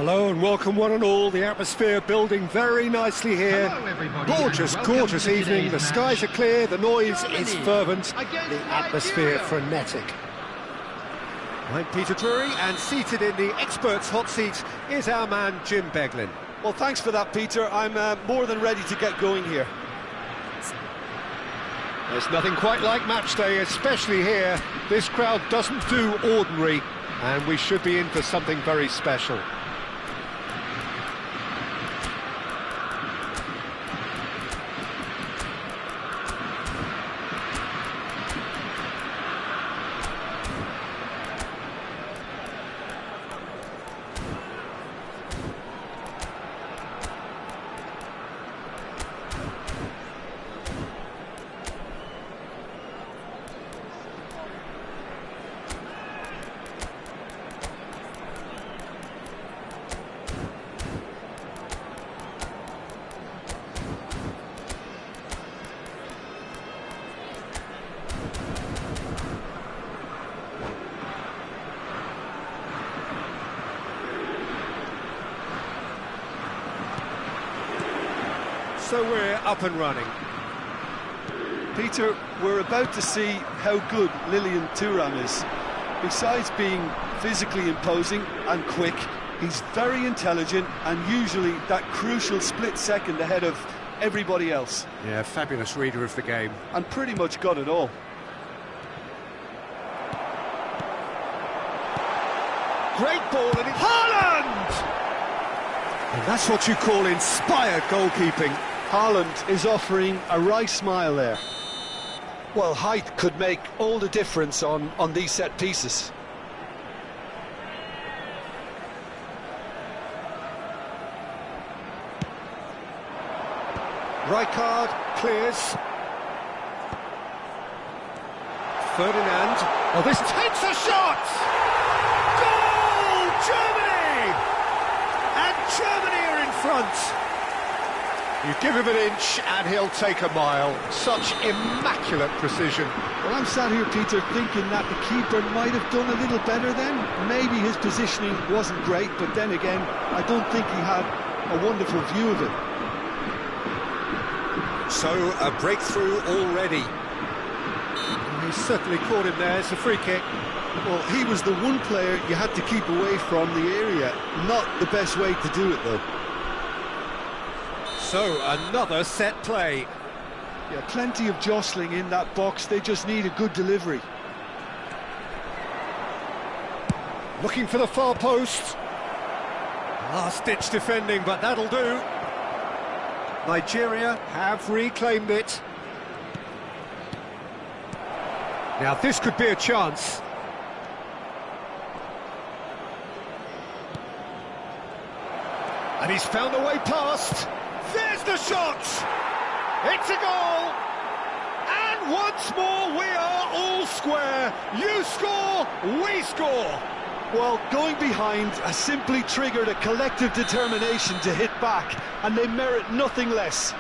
Hello and welcome one and all. The atmosphere building very nicely here. Gorgeous, gorgeous evening. The skies are clear, the noise is fervent, the atmosphere frenetic. I'm Peter Drury, and seated in the experts' hot seat is our man Jim Beglin. Well, thanks for that, Peter. I'm more than ready to get going here. There's nothing quite like match day, especially here. This crowd doesn't do ordinary, and we should be in for something very special. So we're up and running. Peter, we're about to see how good Lilian Thuram is. Besides being physically imposing and quick, he's very intelligent and usually that crucial split second ahead of everybody else. Yeah, fabulous reader of the game. And pretty much got it all. Great ball, and Haaland! And that's what you call inspired goalkeeping. Haaland is offering a wry smile there. Well, height could make all the difference on these set pieces. Rijkaard clears. Ferdinand. Oh, this takes a shot! Goal! Germany! And Germany are in front. You give him an inch and he'll take a mile. Such immaculate precision. Well, I'm sat here, Peter, thinking that the keeper might have done a little better then. Maybe his positioning wasn't great, but then again, I don't think he had a wonderful view of it. So, a breakthrough already. He certainly caught him there. It's a free kick. Well, he was the one player you had to keep away from the area. Not the best way to do it, though. So, another set play. Yeah, plenty of jostling in that box. They just need a good delivery. Looking for the far post. Last-ditch defending, but that'll do. Nigeria have reclaimed it. Now, this could be a chance. And he's found a way past. There's the shot! It's a goal! And once more we are all square. You score, we score. Well, going behind has simply triggered a collective determination to hit back, and they merit nothing less.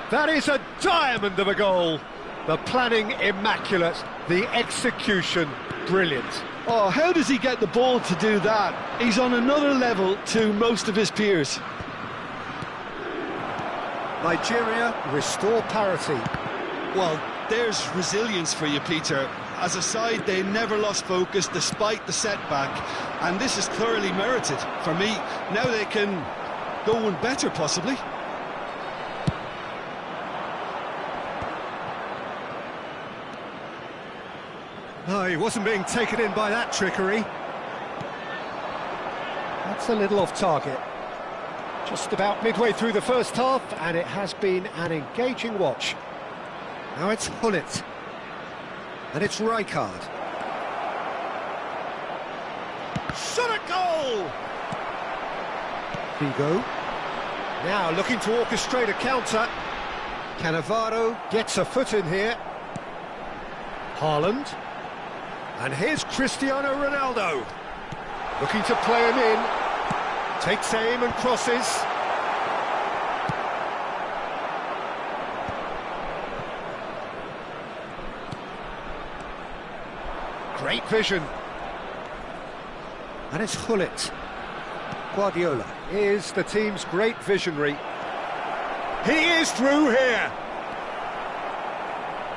That is a diamond of a goal. The planning immaculate, the execution brilliant. Oh, how does he get the ball to do that? He's on another level to most of his peers. Nigeria restore parity. Well, there's resilience for you, Peter. As a side, they never lost focus despite the setback, and this is thoroughly merited. For me, now they can go one better, possibly. No, he wasn't being taken in by that trickery. That's a little off target. Just about midway through the first half, and it has been an engaging watch. Now it's Hullet. And it's Rijkaard. Shot at goal! Figo. Now looking to orchestrate a counter. Cannavaro gets a foot in here. Haaland. And here's Cristiano Ronaldo. Looking to play him in. Takes aim and crosses. Great vision. And it's Hullet. Guardiola is the team's great visionary. He is through here.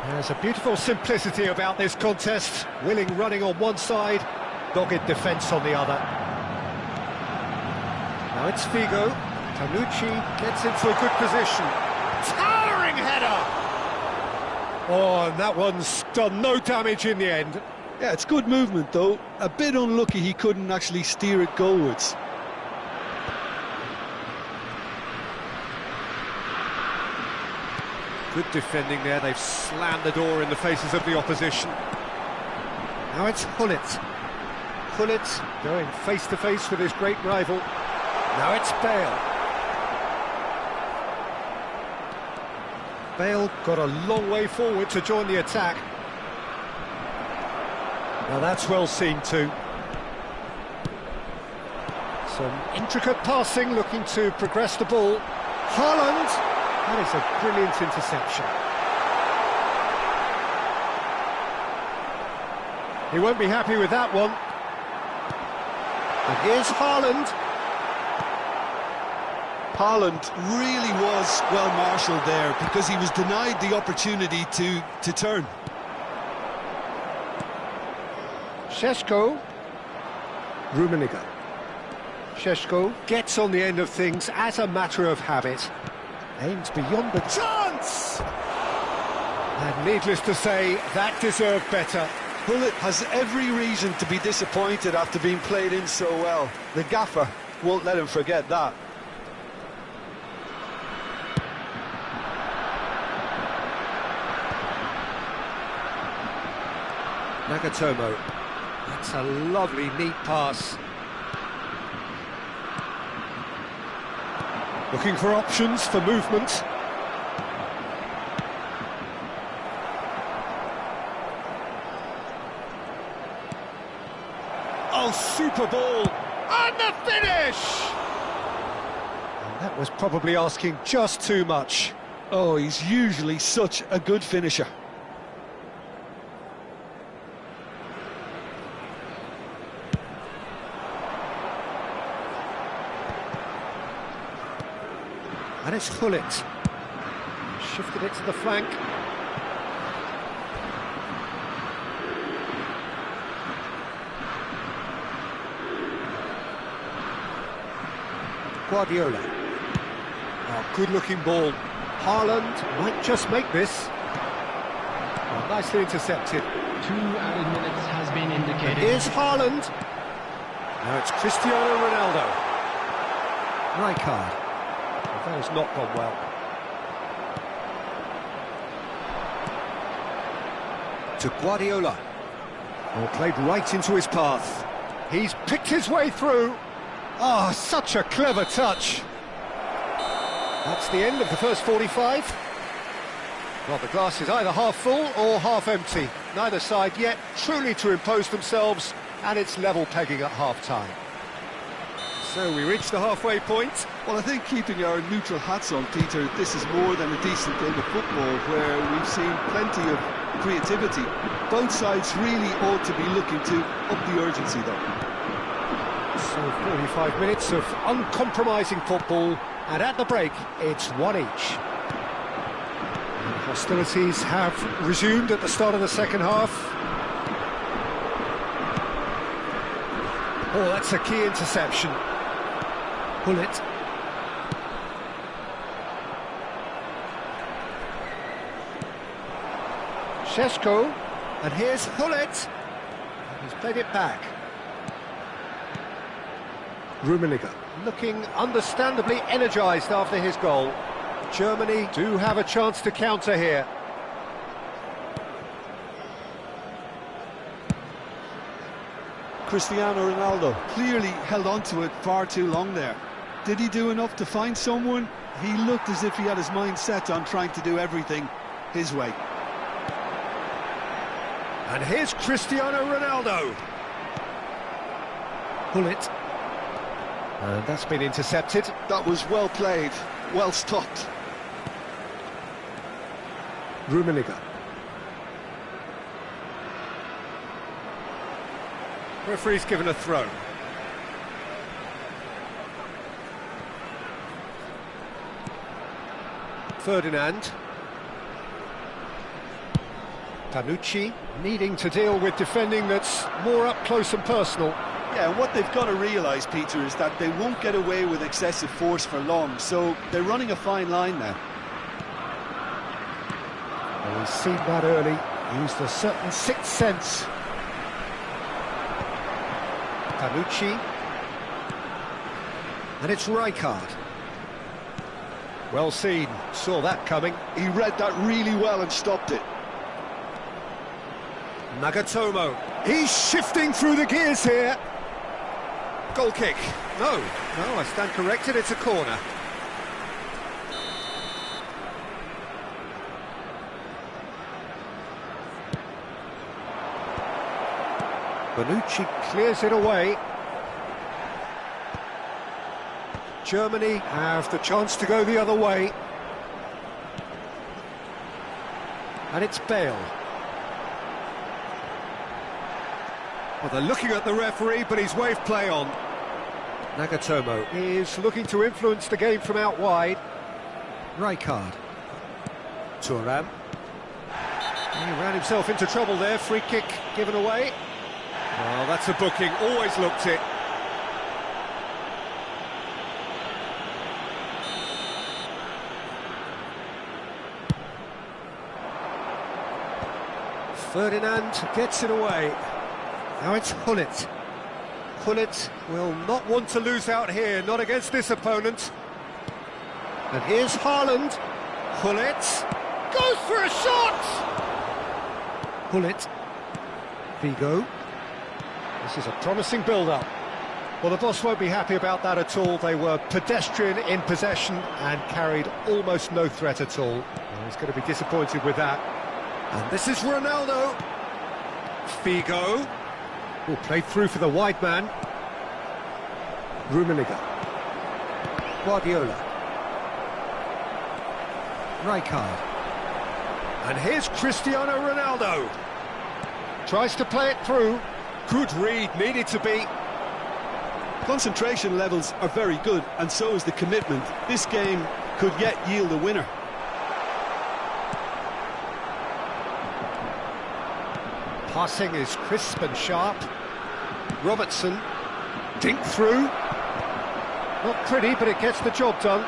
There's a beautiful simplicity about this contest. Willing running on one side, dogged defence on the other. Now it's Figo. Tanucci gets into a good position. Towering header! Oh, and that one's done no damage in the end. Yeah, it's good movement though. A bit unlucky he couldn't actually steer it goalwards. Good defending there, they've slammed the door in the faces of the opposition. Now it's Gullit. Gullit going face-to-face with his great rival. Now it's Bale. Bale got a long way forward to join the attack. Now that's well seen too. Some intricate passing, looking to progress the ball. Haaland! That is a brilliant interception. He won't be happy with that one. And here's Haaland. Haaland really was well marshalled there because he was denied the opportunity to turn. Šeško. Rummenigge. Šeško gets on the end of things as a matter of habit. Aims beyond the chance! And needless to say, that deserved better. Gullit has every reason to be disappointed after being played in so well. The gaffer won't let him forget that. Nagatomo. That's a lovely, neat pass. Looking for options for movement. Oh, super ball! And the finish! And that was probably asking just too much. Oh, he's usually such a good finisher. And it's Gullit. Shifted it to the flank. Guardiola. Oh, good-looking ball. Haaland might just make this. Oh, nicely intercepted. 2 added minutes has been indicated. And here's Haaland. Now it's Cristiano Ronaldo. Rijkaard. That has not gone well. To Guardiola. Oh, played right into his path. He's picked his way through. Oh, such a clever touch. That's the end of the first 45. Well, the glass is either half full or half empty. Neither side yet truly to impose themselves, and it's level pegging at half-time. So we reach the halfway point. Well, I think keeping our neutral hats on, Peter, this is more than a decent game of football where we've seen plenty of creativity. Both sides really ought to be looking to up the urgency, though. So 45 minutes of uncompromising football, and at the break, it's 1 each. And hostilities have resumed at the start of the second half. Oh, that's a key interception. Gullit. Šeško, and here's Gullit. He's played it back. Rummenigge, looking understandably energised after his goal. Germany do have a chance to counter here. Cristiano Ronaldo clearly held on to it far too long there. Did he do enough to find someone? He looked as if he had his mind set on trying to do everything his way. And here's Cristiano Ronaldo. Gullit. And that's been intercepted. That was well played, well stopped. Rummenigge. Referee's given a throw. Ferdinand. Panucci needing to deal with defending that's more up close and personal. Yeah, and what they've got to realise, Peter, is that they won't get away with excessive force for long, so they're running a fine line now. Well, he's seen that early, used a certain sixth sense. Panucci. And it's Rijkaard. Well seen, saw that coming. He read that really well and stopped it. Nagatomo. He's shifting through the gears here. Goal kick. No, I stand corrected, it's a corner. Bonucci clears it away. Germany have the chance to go the other way. And it's Bale. Well, they're looking at the referee, but he's waved play on. Nagatomo is looking to influence the game from out wide. Rijkaard. Thuram. He ran himself into trouble there, free kick given away. Well, that's a booking, always looked it. Ferdinand gets it away. Now it's Gullit. Gullit will not want to lose out here, not against this opponent. And here's Haaland. Gullit goes for a shot! Gullit. Figo. This is a promising build-up. Well, the boss won't be happy about that at all. They were pedestrian in possession and carried almost no threat at all. Well, he's going to be disappointed with that. And this is Ronaldo. Figo. Oh, played through for the wide man. Rummenigge. Guardiola. Rijkaard. And here's Cristiano Ronaldo. Tries to play it through. Good read, needed to be. Concentration levels are very good, and so is the commitment. This game could yet yield a winner. Passing is crisp and sharp. Robertson, dink through. Not pretty, but it gets the job done.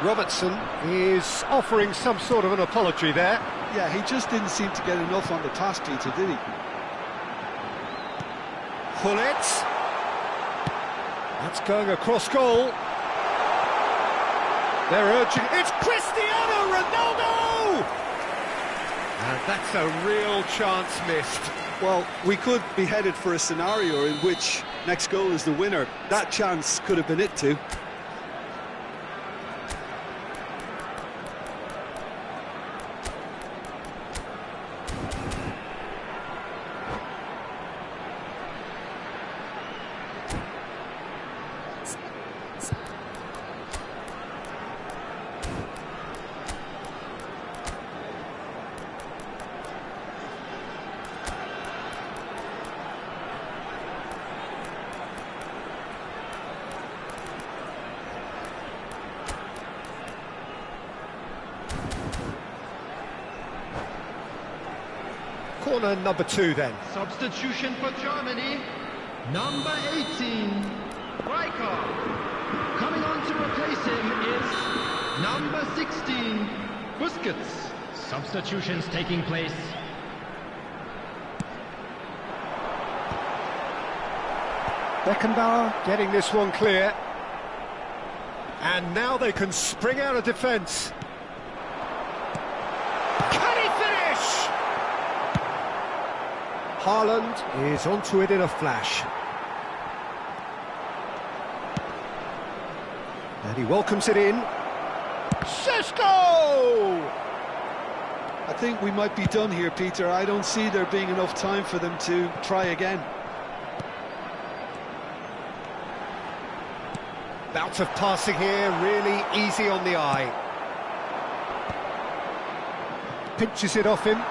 Robertson is offering some sort of an apology there. Yeah, he just didn't seem to get enough on the task, Peter, did he? Gullit. That's going across goal. They're urging. It's Cristiano Ronaldo! And that's a real chance missed. Well, we could be headed for a scenario in which next goal is the winner. That chance could have been it too. Corner number 2 then. Substitution for Germany, number 18, Rijkaard. Coming on to replace him is number 16, Busquets. Substitutions taking place. Beckenbauer getting this one clear. And now they can spring out of defence. Can he finish? Haaland is onto it in a flash. And he welcomes it in. Šeško! I think we might be done here, Peter. I don't see there being enough time for them to try again. Bout of passing here, really easy on the eye. Pinches it off him.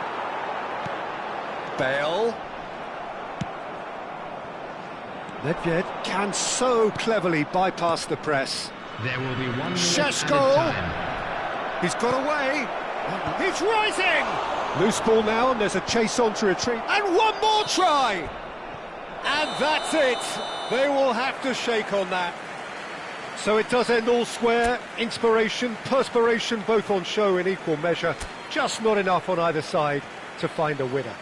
Bale. Nedved can so cleverly bypass the press. There will be 1 minute Šeško! added time. He's got away. He's rising. Loose ball now, and there's a chase on to retreat. And one more try. And that's it. They will have to shake on that. So it does end all square. Inspiration, perspiration, both on show in equal measure. Just not enough on either side to find a winner.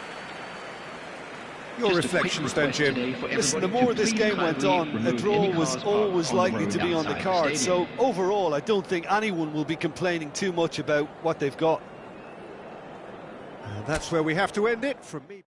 Your Just reflections then, Jim. Listen, the more this game went on, a draw was always likely to be on the card. So overall, I don't think anyone will be complaining too much about what they've got. And that's where we have to end it from me.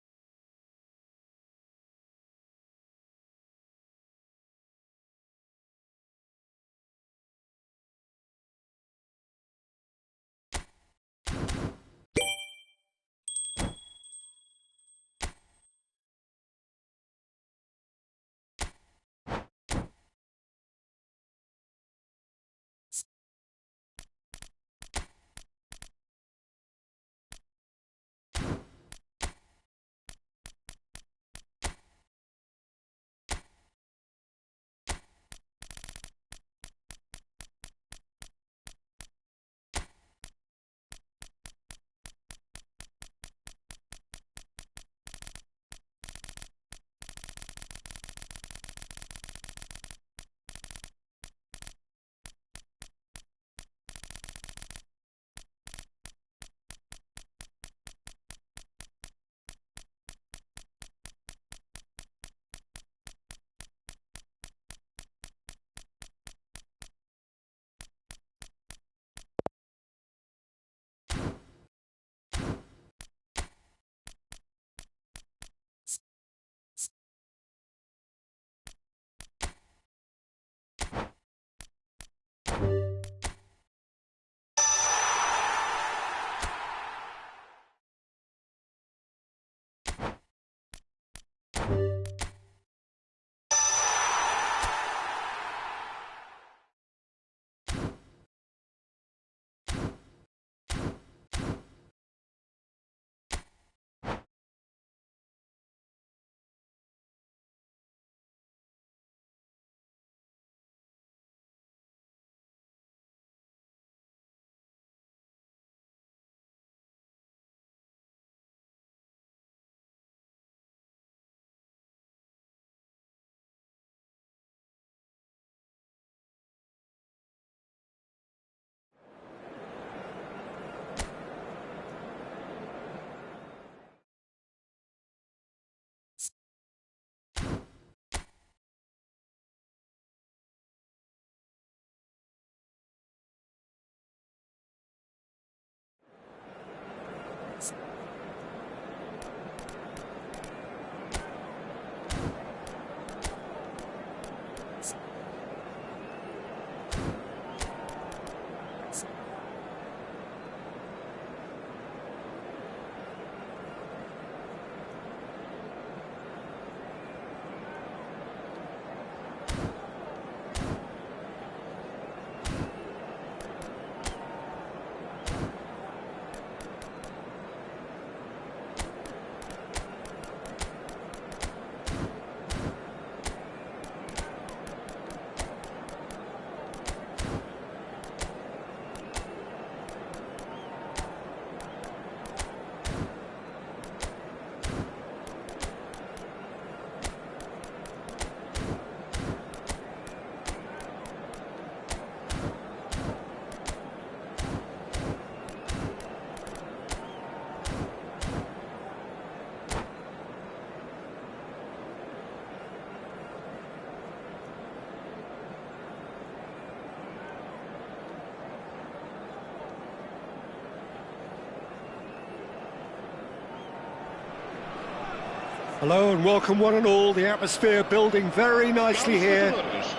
Hello and welcome one and all. The atmosphere building very nicely here.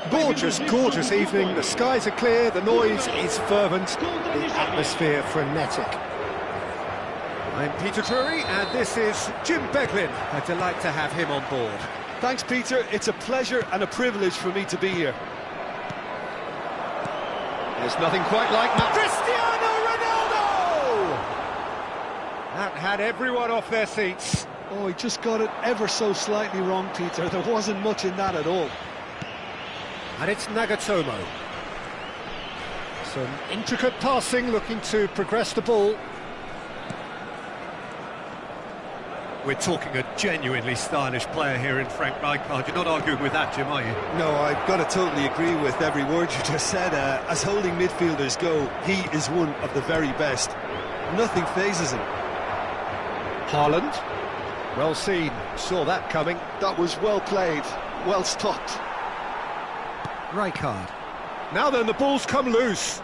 Gorgeous, gorgeous evening. The skies are clear, the noise is fervent, the atmosphere frenetic. I'm Peter Drury and this is Jim Beglin. A delight to have him on board. Thanks, Peter. It's a pleasure and a privilege for me to be here. There's nothing quite like that. Cristiano Ronaldo! That had everyone off their seats. Oh, he just got it ever so slightly wrong, Peter. There wasn't much in that at all. And it's Nagatomo. Some intricate passing, looking to progress the ball. We're talking a genuinely stylish player here in Frank Rijkaard. You're not arguing with that, Jim, are you? No, I've got to totally agree with every word you just said. As holding midfielders go, he is one of the very best. Nothing phases him. Haaland. Well seen. Saw that coming. That was well played, well stopped. Rijkaard. Now then, the ball's come loose.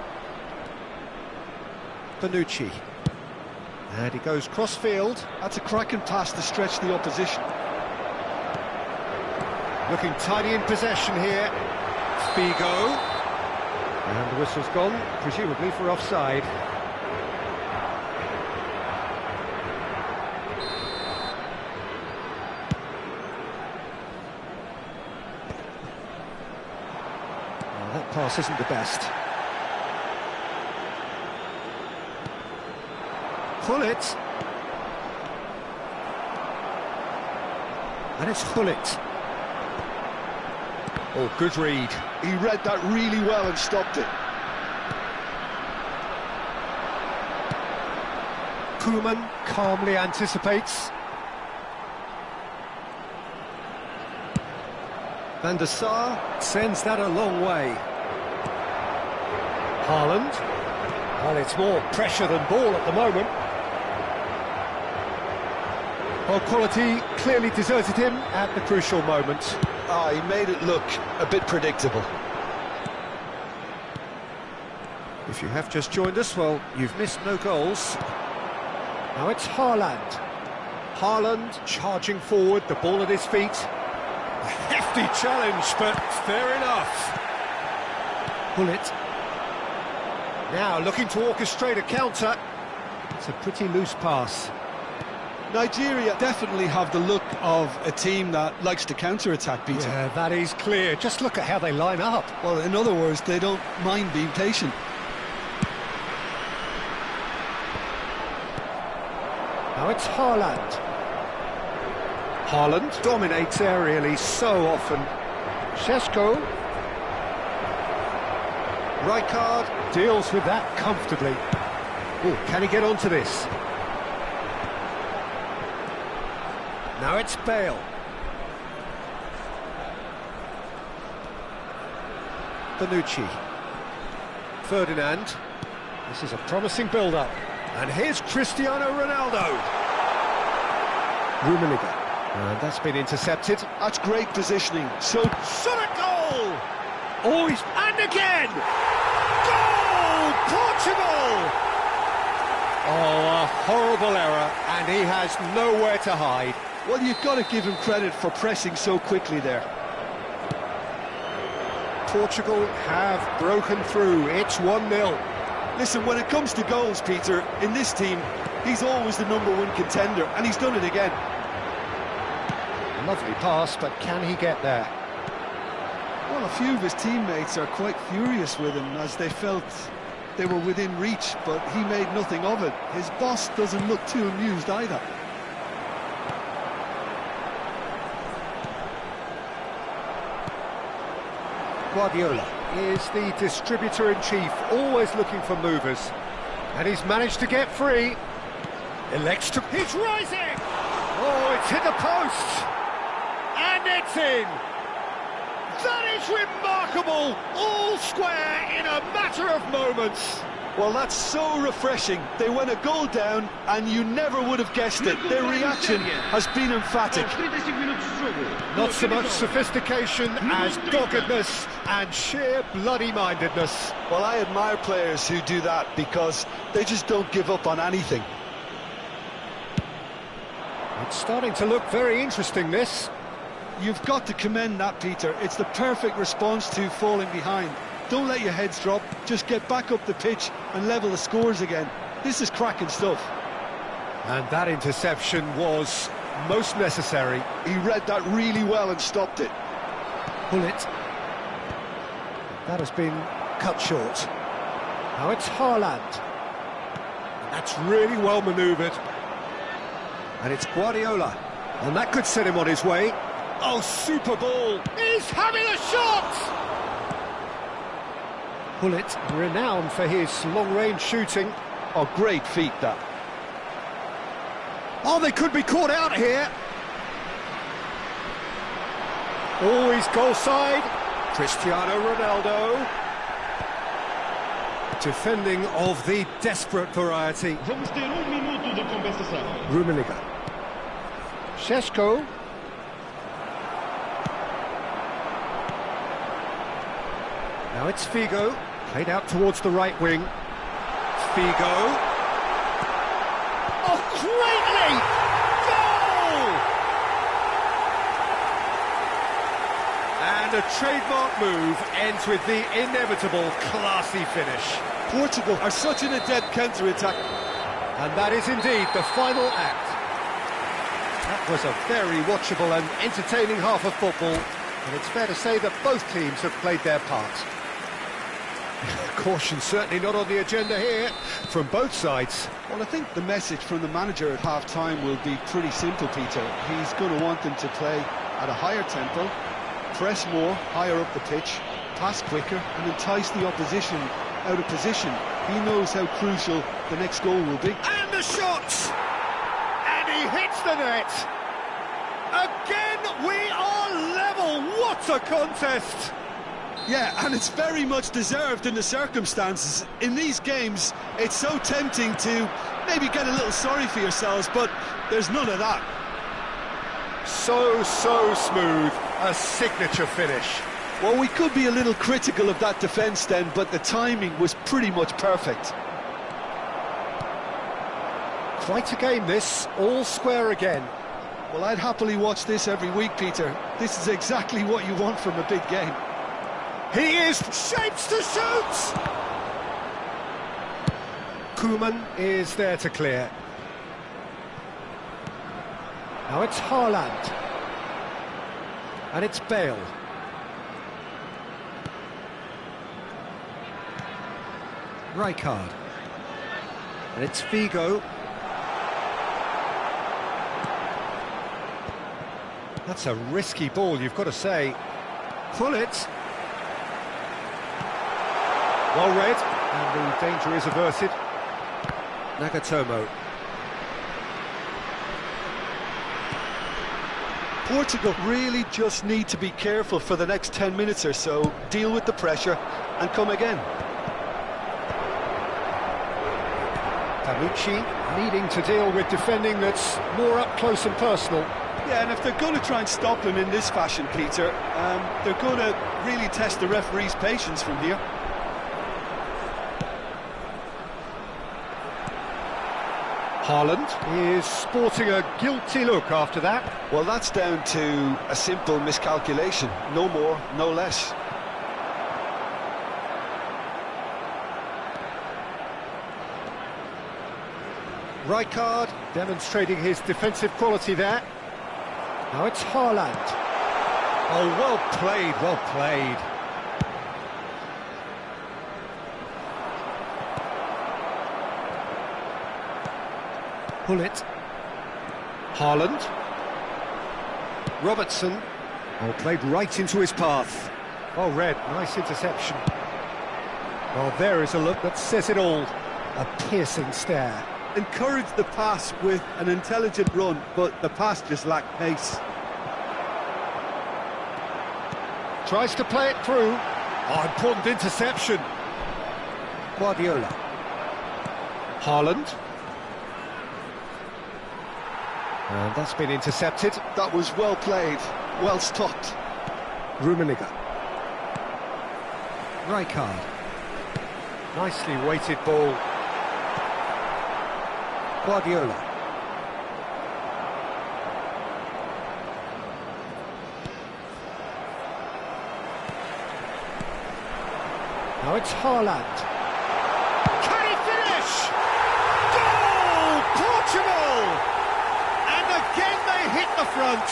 Bonucci. And he goes cross-field. That's a cracking pass to stretch the opposition. Looking tidy in possession here. Figo. And the whistle's gone, presumably for offside. Well, that pass isn't the best. Gullit. And it's Gullit. Oh, good read. He read that really well and stopped it. Koeman calmly anticipates. Van der Sar sends that a long way. Haaland. Well, it's more pressure than ball at the moment. Well, quality clearly deserted him at the crucial moment. He made it look a bit predictable. If you have just joined us, well, you've missed no goals. Now it's Haaland. Haaland charging forward, the ball at his feet. A hefty challenge, but fair enough. Gullit. Now looking to orchestrate a counter. It's a pretty loose pass. Nigeria definitely have the look of a team that likes to counter-attack, Peter. Yeah, that is clear. Just look at how they line up. Well, in other words, they don't mind being patient. Now it's Haaland. Haaland dominates aerially so often. Šeško. Rijkaard deals with that comfortably. Oh, can he get onto this? Now it's Bale. Bonucci. Ferdinand. This is a promising build-up. And here's Cristiano Ronaldo. Rummenigge. And that's been intercepted. That's great positioning. So shot at goal! Oh, and again! Goal! Portugal! Oh, a horrible error, and he has nowhere to hide. Well, you've got to give him credit for pressing so quickly there. Portugal have broken through. It's 1-0. Listen, when it comes to goals, Peter, in this team, he's always the #1 contender, and he's done it again. Lovely pass, but can he get there? Well, a few of his teammates are quite furious with him as they felt they were within reach, but he made nothing of it. His boss doesn't look too amused either. Guardiola is the distributor-in-chief, always looking for movers. And he's managed to get free. Elects to... He's rising! Oh, it's hit the post! And it's in! That is remarkable! All square in a matter of moments. Well, that's so refreshing. They went a goal down, and you never would have guessed it. Their reaction has been emphatic. Not so much sophistication as doggedness and sheer bloody-mindedness. Well, I admire players who do that because they just don't give up on anything. It's starting to look very interesting, this. You've got to commend that, Peter. It's the perfect response to falling behind. Don't let your heads drop, just get back up the pitch and level the scores again. This is cracking stuff. And that interception was most necessary. He read that really well and stopped it. Gullit. That has been cut short. Now it's Haaland. That's really well manoeuvred. And it's Guardiola. And that could set him on his way. Oh, super ball! He's having a shot! Gullit, renowned for his long-range shooting. Oh, great feat, that. Oh, they could be caught out here. Always goal side. Cristiano Ronaldo. Defending of the desperate variety. Vamos ter minuto de compensação. Rummenigge. Šeško. Now it's Figo, played out towards the right wing. Figo. Oh, greatly! Goal! And a trademark move ends with the inevitable classy finish. Portugal are such an adept counter-attack. And that is indeed the final act. That was a very watchable and entertaining half of football, and it's fair to say that both teams have played their part. Caution certainly not on the agenda here from both sides. Well, I think the message from the manager at half-time will be pretty simple, Peter. He's going to want them to play at a higher tempo, press more, higher up the pitch, pass quicker, and entice the opposition out of position. He knows how crucial the next goal will be. And the shot! And he hits the net! Again, we are level! What a contest! Yeah, and it's very much deserved in the circumstances. In these games, it's so tempting to maybe get a little sorry for yourselves, but there's none of that. So smooth, a signature finish. Well, we could be a little critical of that defence then, but the timing was pretty much perfect. Quite a game this, all square again. Well, I'd happily watch this every week, Peter. This is exactly what you want from a big game. He is shapes to shoot! Koeman is there to clear. Now it's Haaland. And it's Bale. Rijkaard. And it's Figo. That's a risky ball, you've got to say. Gullit. Well read, and the danger is averted. Nagatomo. Portugal really just need to be careful for the next 10 minutes or so, deal with the pressure and come again. Tanucci needing to deal with defending that's more up close and personal. Yeah, and if they're going to try and stop him in this fashion, Peter, they're going to really test the referee's patience from here. Haaland is sporting a guilty look after that. Well, that's down to a simple miscalculation. No more, no less. Rijkaard demonstrating his defensive quality there. Now it's Haaland. Oh, well played, well played. Gullit. Haaland. Robertson. Oh, played right into his path. Well read, nice interception. Well, there is a look that says it all. A piercing stare. Encouraged the pass with an intelligent run, but the pass just lacked pace. Tries to play it through. Oh, important interception. Guardiola. Haaland. And that's been intercepted. That was well played, well stopped. Rummenigge. Rijkaard. Nicely weighted ball. Guardiola. Now it's Haaland. Can he finish? Goal! Portugal! And again they hit the front.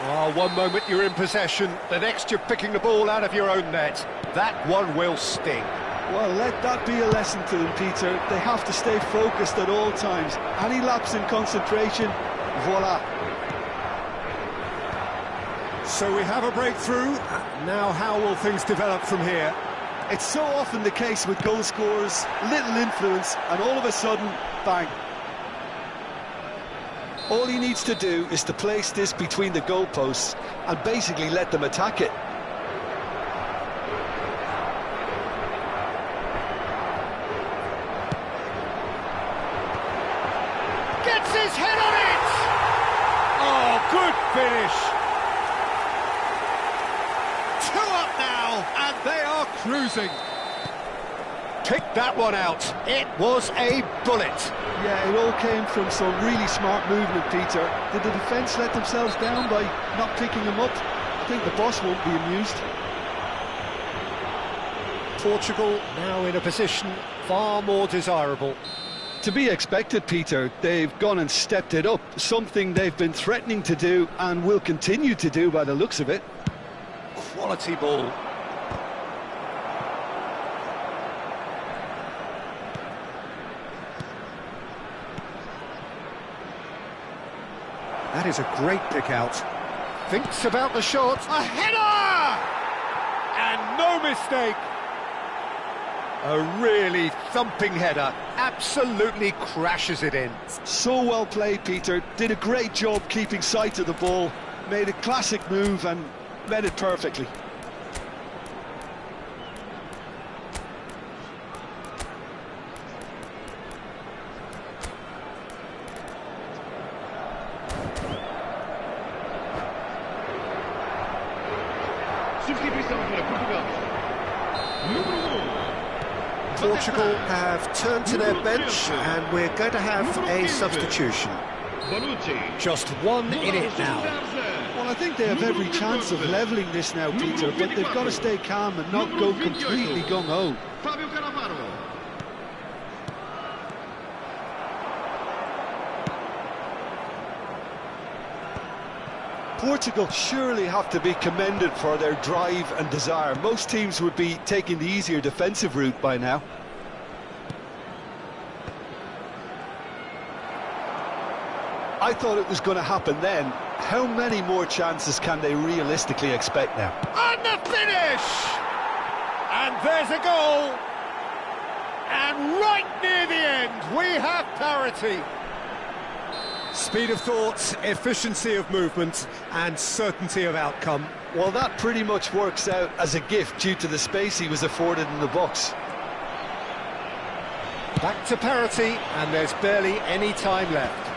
Oh, one moment you're in possession, the next you're picking the ball out of your own net. That one will sting. Well, let that be a lesson to them, Peter. They have to stay focused at all times. Any lapse in concentration, voila. So we have a breakthrough. Now how will things develop from here? It's so often the case with goal scorers, little influence, and all of a sudden, bang. All he needs to do is to place this between the goalposts and basically let them attack it. Gets his head on it! Oh, good finish! 2 up now, and they are cruising. Picked that one out. It was a bullet. Yeah, it all came from some really smart movement, Peter. Did the defence let themselves down by not picking him up? I think the boss won't be amused. Portugal now in a position far more desirable. To be expected, Peter. They've gone and stepped it up, something they've been threatening to do and will continue to do by the looks of it. Quality ball. That is a great pick out. Thinks about the shot. A header! And no mistake. A really thumping header. Absolutely crashes it in. So well played, Peter. Did a great job keeping sight of the ball. Made a classic move and met it perfectly. Portugal have turned to their bench and we're going to have a substitution. Just 1 in it now. Well, I think they have every chance of levelling this now, Peter, but they've got to stay calm and not go completely gung-ho. Portugal surely have to be commended for their drive and desire. Most teams would be taking the easier defensive route by now. I thought it was going to happen then. How many more chances can they realistically expect now? And the finish! And there's a goal! And right near the end, we have parity. Speed of thought, efficiency of movement, and certainty of outcome. Well, that pretty much works out as a gift due to the space he was afforded in the box. Back to parity, and there's barely any time left.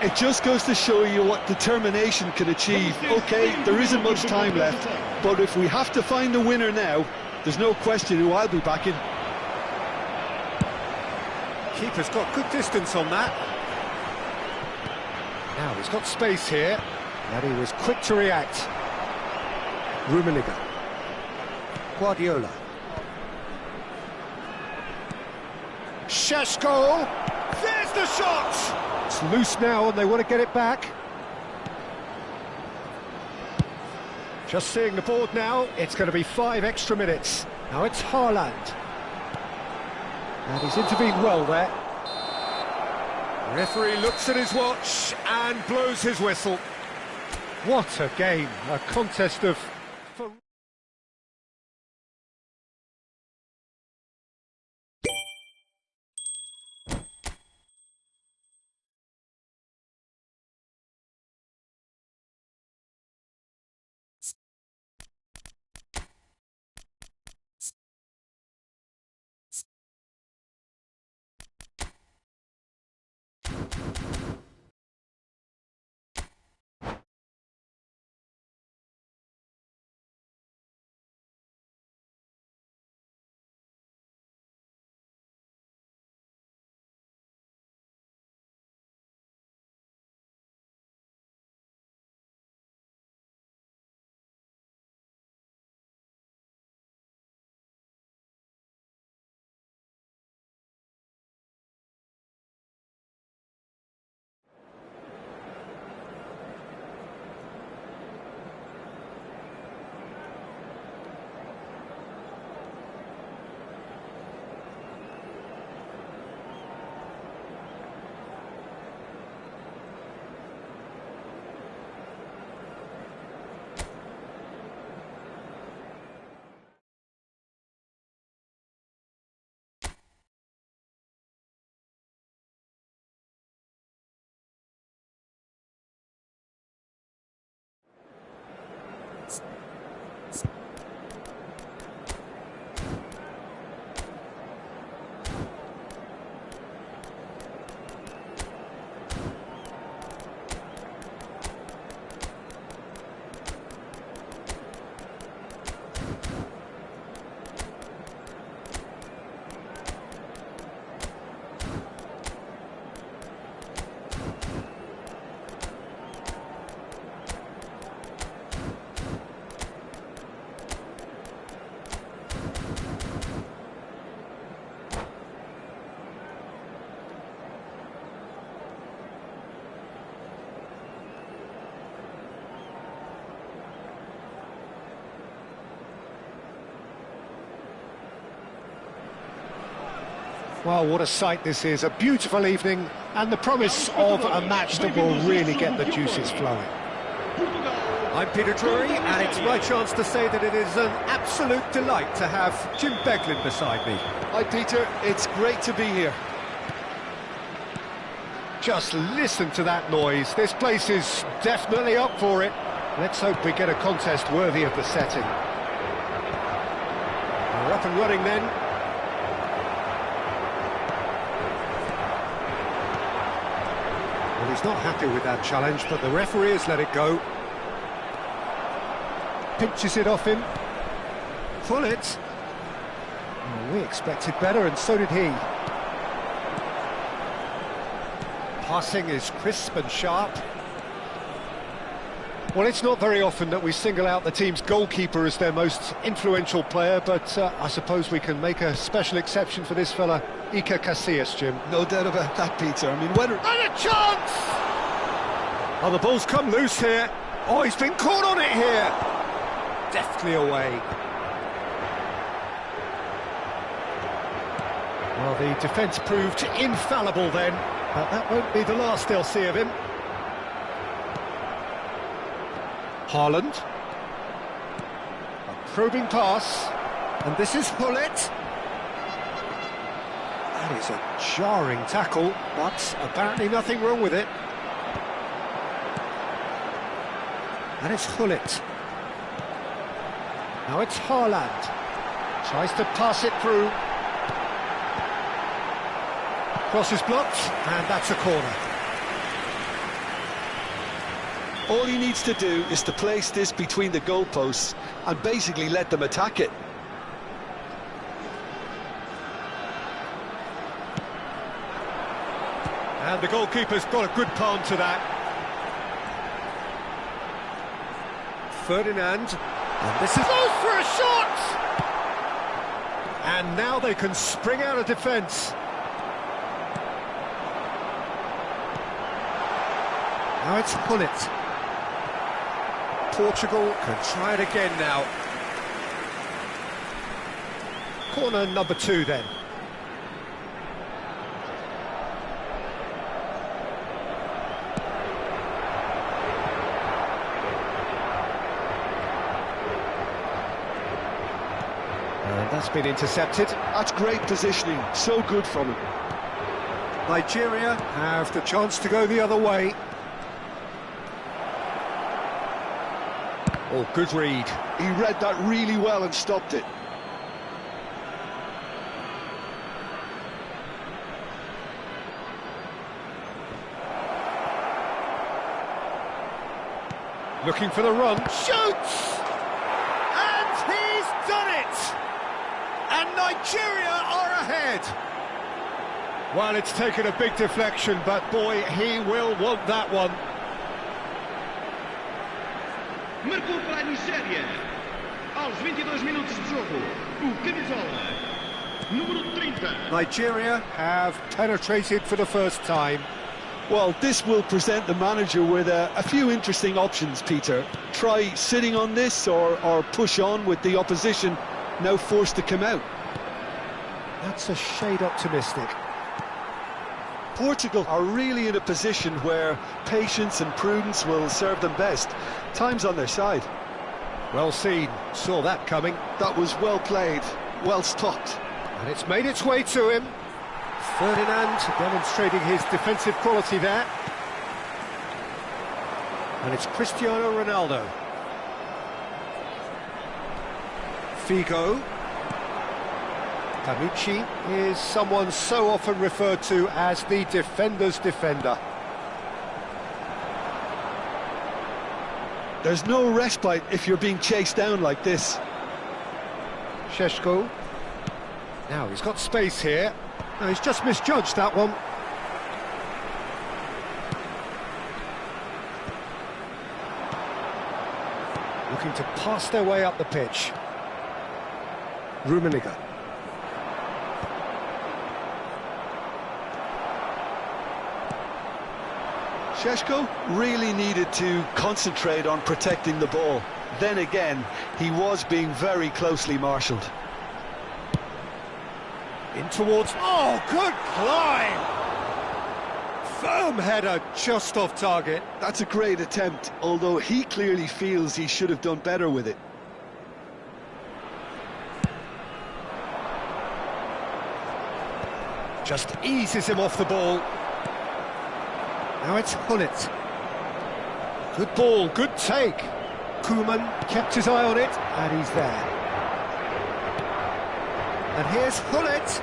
It just goes to show you what determination can achieve. OK, there isn't much time left, but if we have to find the winner now, there's no question who I'll be backing. Keeper's got good distance on that. Now he's got space here, and he was quick to react. Rummenigge. Guardiola. Šeško! There's the shot! It's loose now and they want to get it back. Just seeing the board now, it's going to be 5 extra minutes. Now it's Haaland. And he's intervened well there. The referee looks at his watch and blows his whistle. What a game, a contest of Well, what a sight this is, a beautiful evening, and the promise of a match that will really get the juices flowing. I'm Peter Drury, and it's my chance to say that it is an absolute delight to have Jim Beglin beside me. Hi Peter, it's great to be here. Just listen to that noise, this place is definitely up for it. Let's hope we get a contest worthy of the setting. We're up and running then. Well, he's not happy with that challenge, but the referee has let it go. Pinches it off him. Full it. Oh, we expected better, and so did he. Passing is crisp and sharp. Well, it's not very often that we single out the team's goalkeeper as their most influential player, but I suppose we can make a special exception for this fella, Iker Casillas, Jim. No doubt about that, Peter. I mean, whether... And a chance! Oh, the ball's come loose here. Oh, he's been caught on it here. Deftly away. Well, the defence proved infallible then, but that won't be the last they'll see of him. Haaland. A probing pass. And this is Hullet. That is a jarring tackle, but apparently nothing wrong with it. And it's Hullet. Now it's Haaland. Tries to pass it through. Cross is blocked, and that's a corner. All he needs to do is to place this between the goalposts and basically let them attack it. And the goalkeeper's got a good palm to that. Ferdinand. And this is... goes for a shot! And now they can spring out of defence. Now it's Hullet. Portugal can try it again now. Corner number 2 then. And that's been intercepted. That's great positioning, so good from him. Nigeria have the chance to go the other way. Oh, good read. He read that really well and stopped it. Looking for the run. Shoots! And he's done it! And Nigeria are ahead. Well, it's taken a big deflection, but boy, he will want that one. Marcou para a Nigéria, aos 22 minutos de jogo, o camisola, número 30. Nigeria have penetrated for the first time. Well, this will present the manager with a few interesting options, Peter. Try sitting on this or push on with the opposition now forced to come out. That's a shade optimistic. Portugal are really in a position where patience and prudence will serve them best. Time's on their side. Well seen, saw that coming. That was well played, well stopped. And it's made its way to him. Ferdinand demonstrating his defensive quality there. And it's Cristiano Ronaldo. Figo. Tanucci is someone so often referred to as the defender's defender. There's no respite if you're being chased down like this. Šeško. Now he's got space here. No, he's just misjudged that one. Looking to pass their way up the pitch. Rummenigge. Šeško really needed to concentrate on protecting the ball. Then again, he was being very closely marshalled. In towards... Oh, good climb! Firm header, just off target. That's a great attempt, although he clearly feels he should have done better with it. Just eases him off the ball. Now it's Hullet. Good ball, good take. Koeman kept his eye on it, and he's there. And here's Hullet.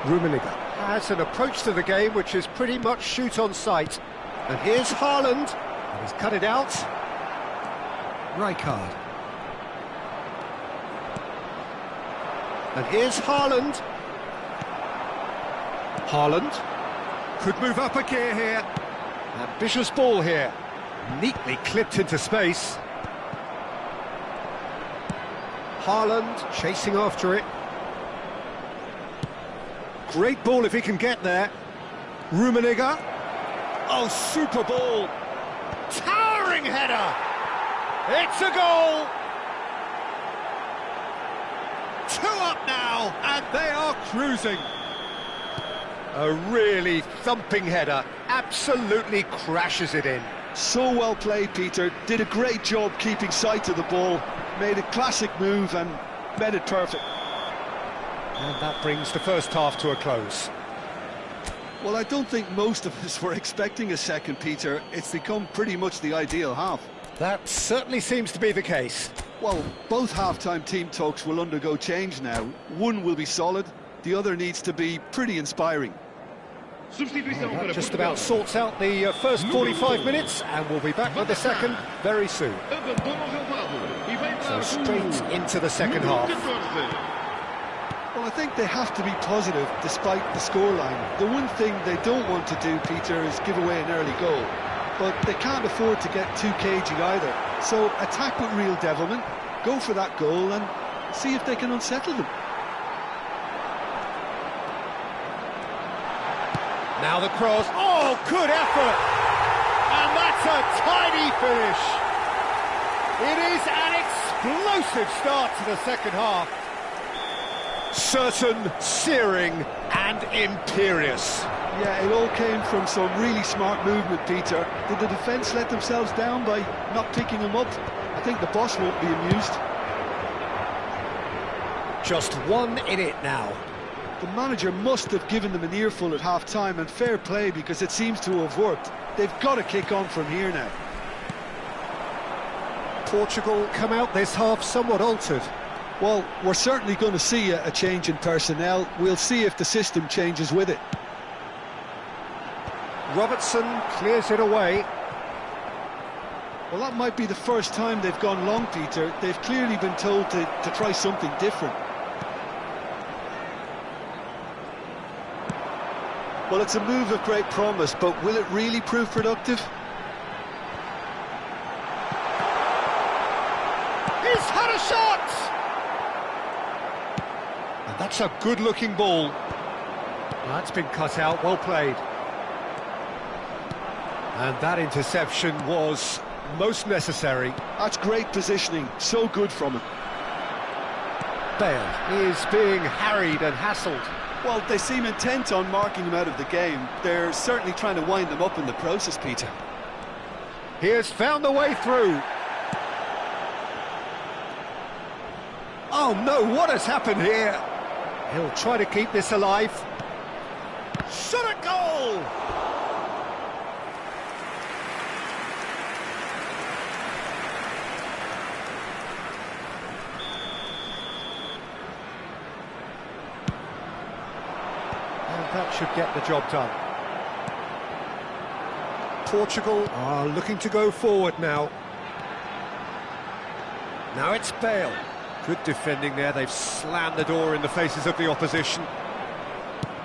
Rummenigge has an approach to the game which is pretty much shoot on sight. And here's Haaland, and he's cut it out. Rijkaard. And here's Haaland. Haaland could move up a gear here. Ambitious ball here. Neatly clipped into space. Haaland chasing after it. Great ball if he can get there. Rummenigge. Oh, super ball. Towering header. It's a goal. 2 up now, and they are cruising. A really thumping header. Absolutely crashes it in. So well played, Peter. Did a great job keeping sight of the ball. Made a classic move and made it perfect. And that brings the first half to a close. Well, I don't think most of us were expecting a second, Peter. It's become pretty much the ideal half. That certainly seems to be the case. Well, both half-time team talks will undergo change now. One will be solid, the other needs to be pretty inspiring. That just about sorts out the first 45 minutes, and we'll be back with the second very soon. So straight into the second half. Well, I think they have to be positive despite the scoreline. The one thing they don't want to do, Peter, is give away an early goal. But they can't afford to get too cagey either. So attack with real devilment, go for that goal and see if they can unsettle them. Now the cross. Oh, good effort! And that's a tidy finish. It is an explosive start to the second half. Certain, searing and imperious. Yeah, it all came from some really smart movement, Peter. Did the defence let themselves down by not picking him up? I think the boss won't be amused. Just 1 in it now. The manager must have given them an earful at half-time, and fair play because it seems to have worked. They've got to kick on from here now. Portugal come out this half somewhat altered. Well, we're certainly going to see a change in personnel. We'll see if the system changes with it. Robertson clears it away. Well, that might be the first time they've gone long, Peter. They've clearly been told to try something different. Well, it's a move of great promise, but will it really prove productive? He's had a shot! And that's a good-looking ball. That's been cut out, well played. And that interception was most necessary. That's great positioning, so good from him. Bale is being harried and hassled. Well, they seem intent on marking him out of the game. They're certainly trying to wind them up in the process, Peter. He has found the way through. Oh no, what has happened here? He'll try to keep this alive. Shot a goal! That should get the job done. Portugal are looking to go forward now. Now it's Bale. Good defending there. They've slammed the door in the faces of the opposition.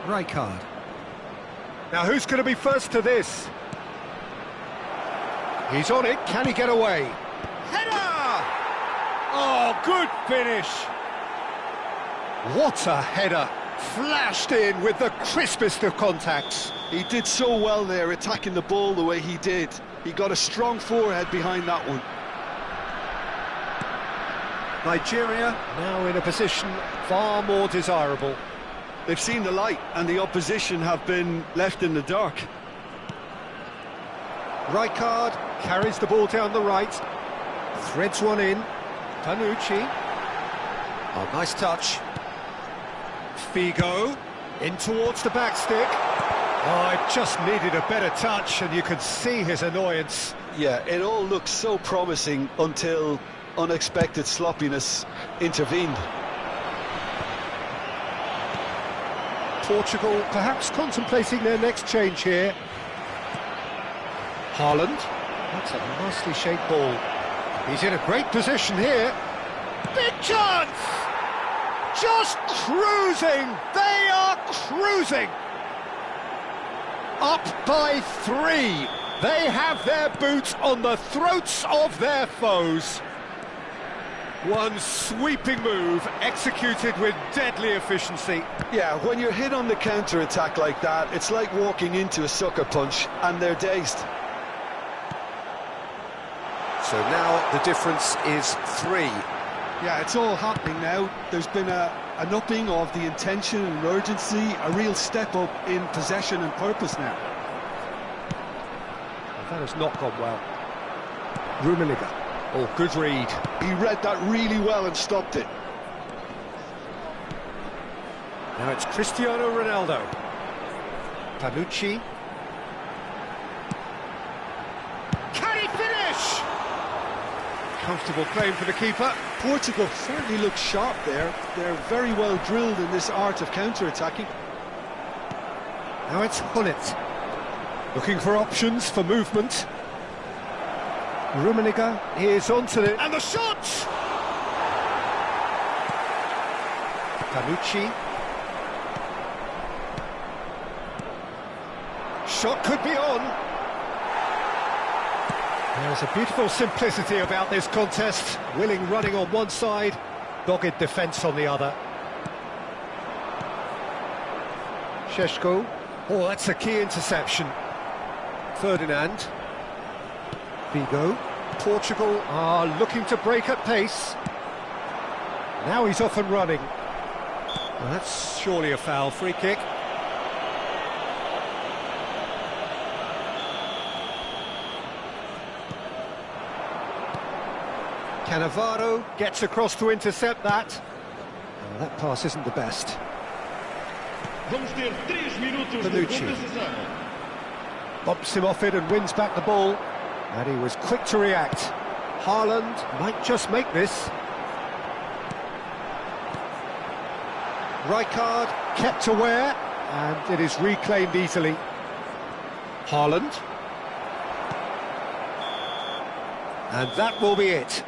Rijkaard. Now who's going to be first to this? He's on it. Can he get away? Header! Oh, good finish. What a header. flashed in with the crispest of contacts. He did so well there, attacking the ball the way he did. He got a strong forehead behind that one. Nigeria now in a position far more desirable. They've seen the light and the opposition have been left in the dark. Rijkaard carries the ball down the right, threads one in. Tanucci. Oh, nice touch. Figo in towards the back stick. Oh, it just needed a better touch, and you could see his annoyance. Yeah, it all looked so promising until unexpected sloppiness intervened. Portugal perhaps contemplating their next change here. Haaland. That's a nicely shaped ball. He's in a great position here. Big chance! Just cruising! They are cruising! Up by 3. They have their boots on the throats of their foes. One sweeping move executed with deadly efficiency. Yeah, when you're hit on the counter-attack like that, it's like walking into a sucker punch and they're dazed. So now the difference is 3. Yeah, it's all happening now. There's been an upping of the intention and urgency, a real step up in possession and purpose now. Well, that has not gone well. Rummenigge. Oh, good read. He read that really well and stopped it. Now it's Cristiano Ronaldo. Tanucci. Can he finish? Comfortable claim for the keeper. Portugal certainly look sharp there. They're very well drilled in this art of counter-attacking. Now it's Hullet. Looking for options for movement. Rummenigge is onto it. And the shot! Tanucci. Shot could be on. There's a beautiful simplicity about this contest. Willing running on one side, dogged defence on the other. Šeško. Oh, that's a key interception. Ferdinand. Figo. Portugal are looking to break at pace. Now he's off and running. Well, that's surely a foul. Free kick. Cannavaro gets across to intercept that. Oh, that pass isn't the best. Tanucci bumps him off it and wins back the ball. And he was quick to react. Haaland might just make this. Rijkaard kept aware, and it is reclaimed easily. Haaland. And that will be it.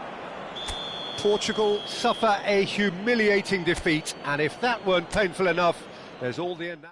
Portugal suffer a humiliating defeat, and if that weren't painful enough, there's all the end.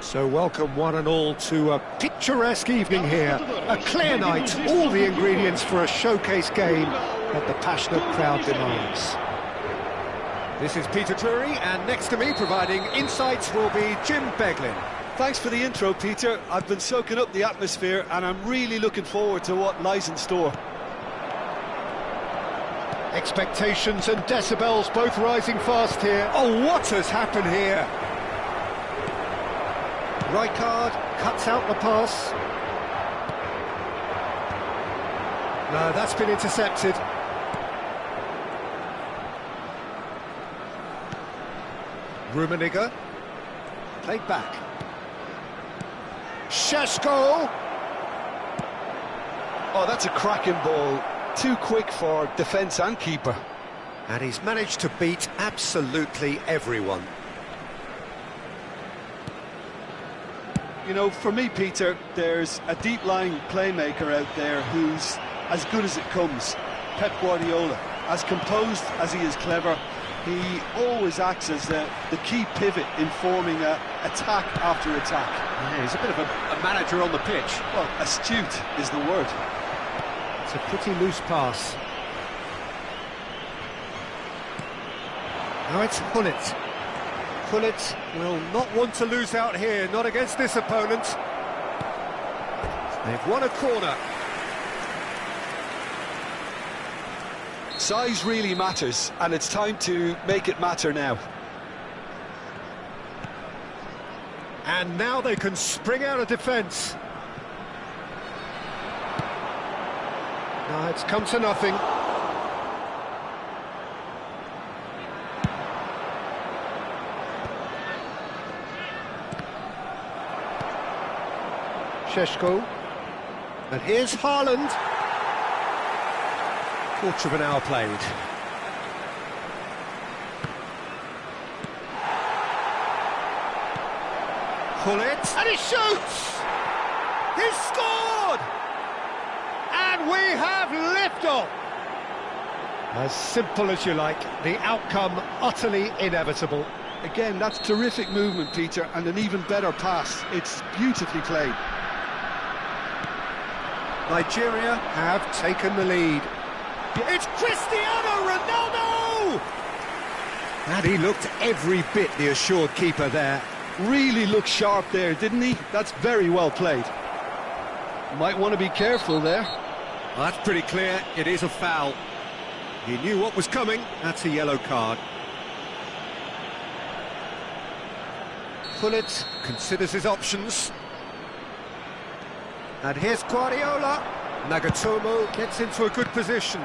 So welcome one and all to a picturesque evening here. A clear night, all the ingredients for a showcase game that the passionate crowd demands. This is Peter Drury, and next to me providing insights will be Jim Beglin. Thanks for the intro, Peter. I've been soaking up the atmosphere and I'm really looking forward to what lies in store. Expectations and decibels both rising fast here. Oh, what has happened here? Rijkaard cuts out the pass. No, that's been intercepted. Rummenigge, played back. Šeško! Oh, that's a cracking ball. Too quick for defence and keeper. And he's managed to beat absolutely everyone. You know, for me, Peter, there's a deep-lying playmaker out there who's as good as it comes. Pep Guardiola. As composed as he is clever, he always acts as the key pivot in forming attack after attack. Yeah, he's a bit of a manager on the pitch. Well, astute is the word. It's a pretty loose pass. Now it's Gullit. Gullit will not want to lose out here, not against this opponent. They've won a corner. Size really matters, and it's time to make it matter now. And now they can spring out of defence. No, it's come to nothing. Šeško. And here's Haaland. Quarter of an hour played. Gullit. And he shoots! He's scored! And we have liftoff! As simple as you like, the outcome utterly inevitable. Again, that's terrific movement, Peter, and an even better pass. It's beautifully played. Nigeria have taken the lead. It's Cristiano Ronaldo! And he looked every bit the assured keeper there. Really looked sharp there, didn't he? That's very well played. Might want to be careful there. Well, that's pretty clear. It is a foul. He knew what was coming. That's a yellow card. Gullit considers his options. And here's Guardiola. Nagatomo gets into a good position.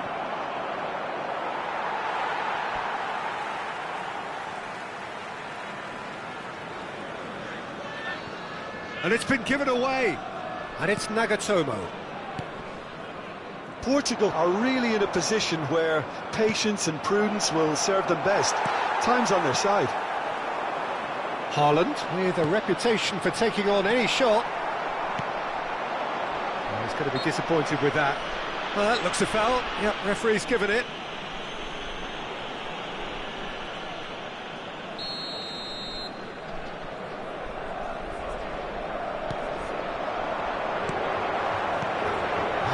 And it's been given away. And it's Nagatomo. Portugal are really in a position where patience and prudence will serve them best. Time's on their side. Haaland with a reputation for taking on any shot. Well, he's going to be disappointed with that. Well, that looks a foul. Yep, referee's given it.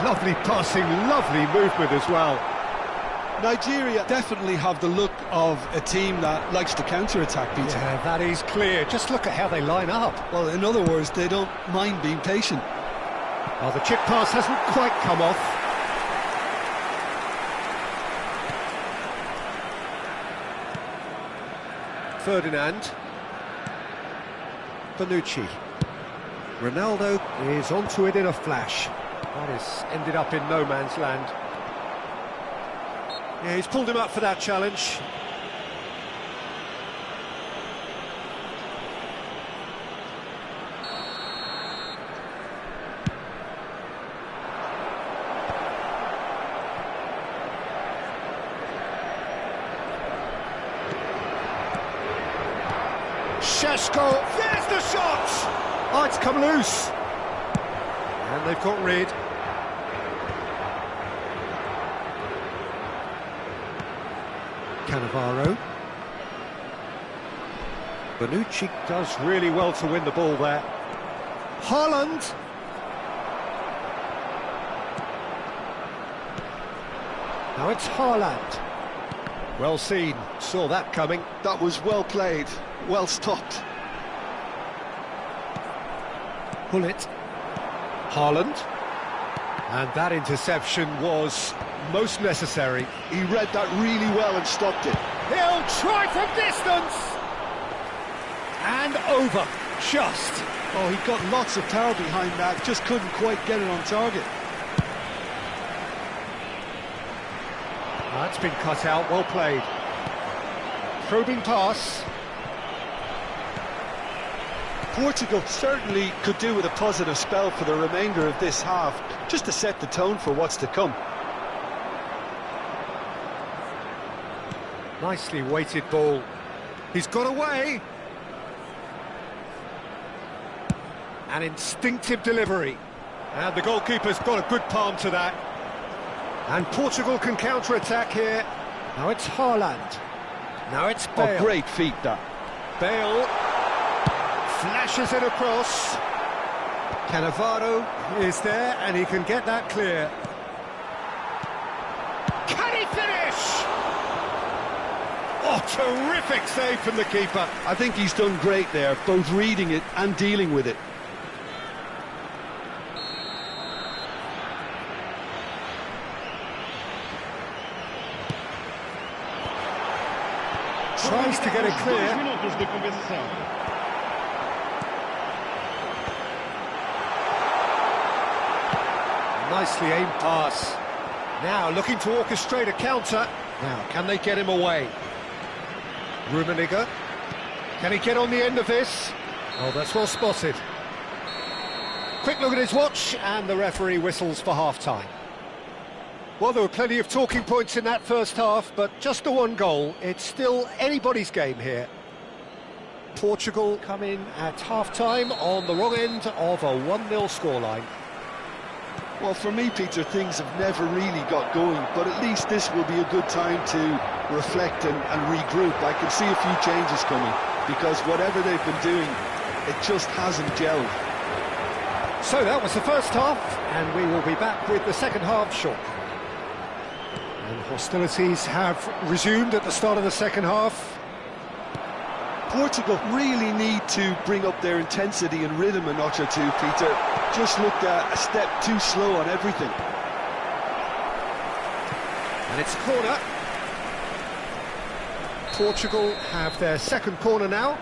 Lovely passing, lovely movement as well. Nigeria definitely have the look of a team that likes to counter-attack, Peter. Yeah, that is clear. Just look at how they line up. Well, in other words, they don't mind being patient. Oh, the chip pass hasn't quite come off. Ferdinand. Bonucci. Ronaldo is onto it in a flash. That has ended up in no man's land. Yeah, he's pulled him up for that challenge. Šeško, there's the shot! Oh, it's come loose. And they've got rid. Cannavaro. Bonucci does really well to win the ball there. Haaland. Now it's Haaland. Well seen, saw that coming. That was well played, well stopped. Bullet. Haaland. And that interception was most necessary. He read that really well and stopped it. He'll try from distance! And over, just. Oh, he got lots of power behind that, just couldn't quite get it on target. That's been cut out, well played. Probing pass. Portugal certainly could do with a positive spell for the remainder of this half, just to set the tone for what's to come. Nicely weighted ball. He's got away. An instinctive delivery. And the goalkeeper's got a good palm to that. And Portugal can counter-attack here. Now it's Haaland. Now it's Bale. Oh, great feat, that. Bale flashes it across. Cannavaro is there, and he can get that clear. Can he finish? Oh, terrific save from the keeper. I think he's done great there, both reading it and dealing with it. Tries to get it clear. Nicely aimed pass. Now looking to orchestrate a counter. Now, can they get him away? Rummenigge. Can he get on the end of this? Oh, that's well spotted. Quick look at his watch, and the referee whistles for half-time. Well, there were plenty of talking points in that first half, but just the one goal. It's still anybody's game here. Portugal come in at half-time on the wrong end of a 1-0 scoreline. Well, for me, Peter, things have never really got going, but at least this will be a good time to reflect and regroup. I can see a few changes coming, because whatever they've been doing, it just hasn't gelled. So that was the first half, and we will be back with the second half shortly. And hostilities have resumed at the start of the second half. Portugal really need to bring up their intensity and rhythm a notch or two, Peter. Just looked a step too slow on everything. And it's a corner. Portugal have their second corner now.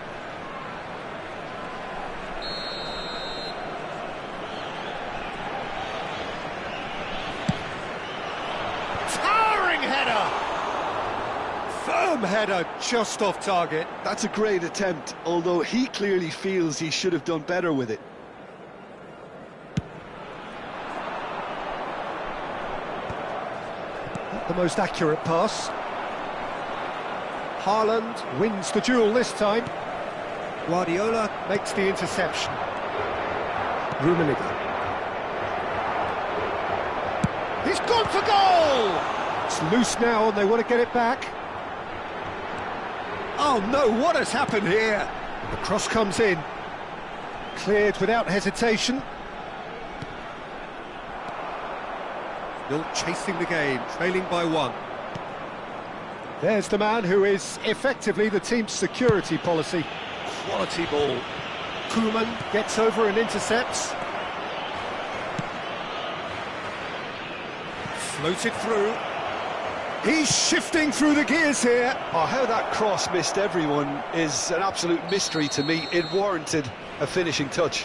Firm header, just off target. That's a great attempt, although he clearly feels he should have done better with it. Not the most accurate pass. Haaland wins the duel this time. Guardiola makes the interception. Rummenigge. He's gone for goal! It's loose now and they want to get it back. Oh no, what has happened here? The cross comes in. Cleared without hesitation. Still chasing the game, trailing by 1. There's the man who is effectively the team's security policy. Quality ball. Koeman gets over and intercepts. Floated through. He's shifting through the gears here. Oh, how that cross missed everyone is an absolute mystery to me. It warranted a finishing touch.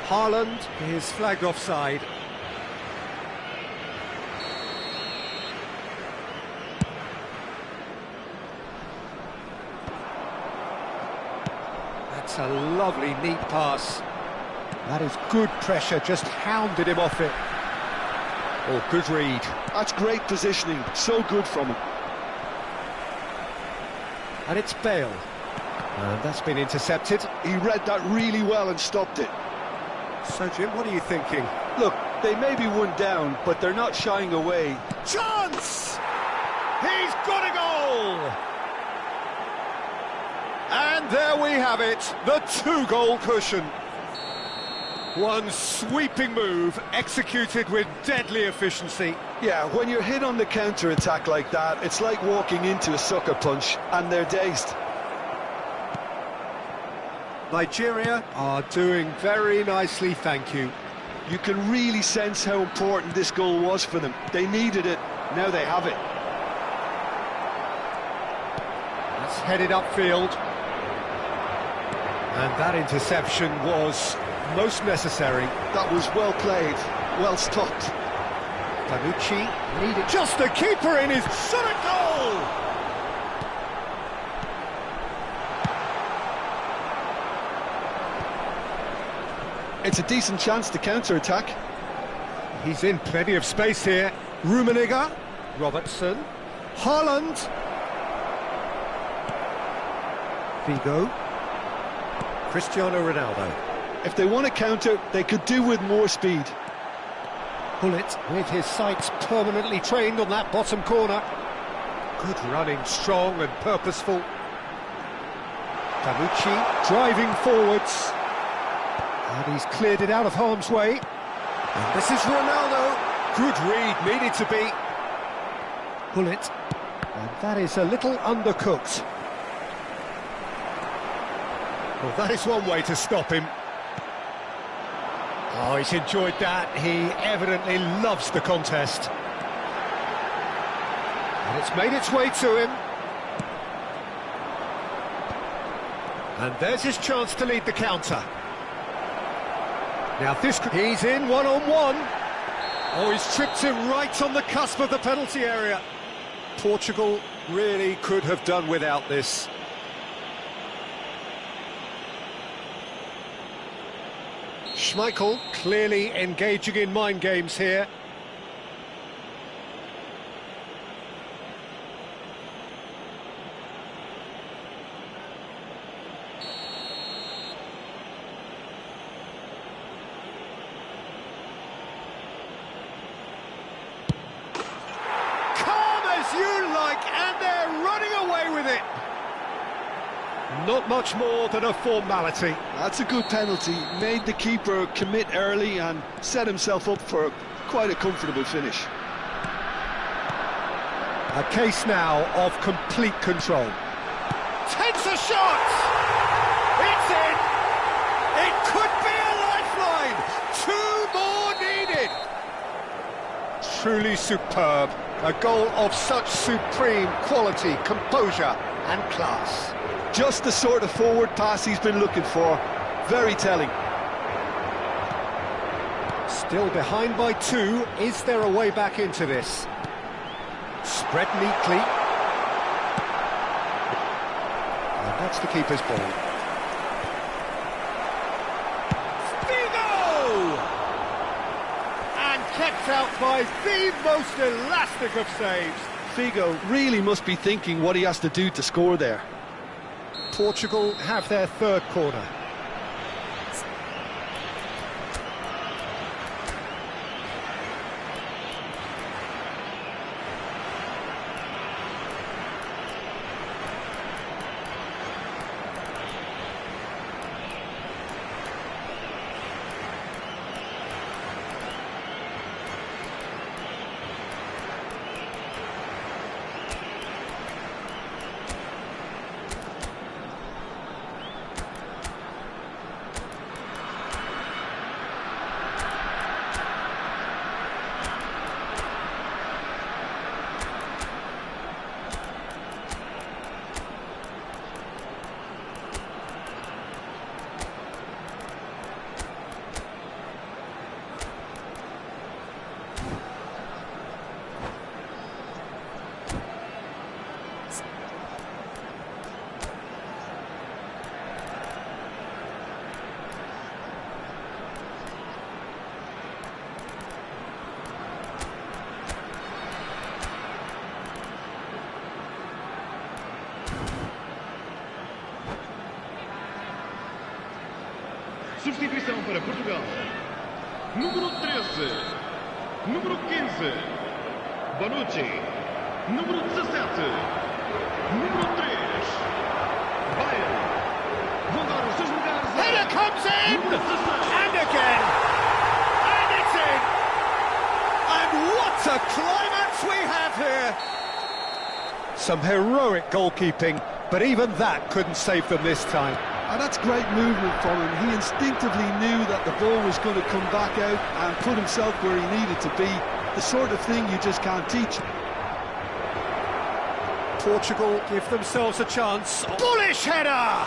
Haaland is flagged offside. That's a lovely, neat pass. That is good pressure, just hounded him off it. Oh, good read. That's great positioning, so good from him. And it's Bale. And that's been intercepted. He read that really well and stopped it. So, Jim, what are you thinking? Look, they may be one down, but they're not shying away. Chance! He's got a goal! And there we have it, the two-goal cushion. One sweeping move, executed with deadly efficiency. Yeah, when you're hit on the counter-attack like that, it's like walking into a sucker punch, and they're dazed. Nigeria are doing very nicely, thank you. You can really sense how important this goal was for them. They needed it, now they have it. That's headed upfield. And that interception was most necessary. That was well played, well stopped. Tanucci needed just the keeper in his shot at goal! It's a decent chance to counter-attack. He's in plenty of space here. Rummenigge, Robertson, Haaland, Figo, Cristiano Ronaldo. If they want to counter, they could do with more speed. Bullet with his sights permanently trained on that bottom corner. Good running, strong and purposeful. Tanucci driving forwards. And he's cleared it out of harm's way. And this is Ronaldo. Good read, needed to be. Bullet. And that is a little undercooked. Well, that is one way to stop him. Oh, he's enjoyed that. He evidently loves the contest. And it's made its way to him. And there's his chance to lead the counter. Now this could... He's in one-on-one. Oh, he's tripped him right on the cusp of the penalty area. Portugal really could have done without this. Schmeichel clearly engaging in mind games here. Calm as you like, and they're running away with it. Not much more than a formality. That's a good penalty. Made the keeper commit early and set himself up for quite a comfortable finish. A case now of complete control. Takes a shot! It's in! It could be a lifeline! Two more needed! Truly superb. A goal of such supreme quality, composure and class. Just the sort of forward pass he's been looking for. Very telling. Still behind by two. Is there a way back into this? Spread neatly. And that's the keeper's ball. Figo! And kept out by the most elastic of saves. Figo really must be thinking what he has to do to score there. Portugal have their third corner. Substituição para Portugal. Número 13. Número 15. Bonucci. Número 17. Número 3. Bayern. comes in! And again! And it's in! And what a climax we have here! Some heroic goalkeeping, but even that couldn't save them this time. And that's great movement from him. He instinctively knew that the ball was going to come back out and put himself where he needed to be. The sort of thing you just can't teach. Portugal give themselves a chance. Bullish header!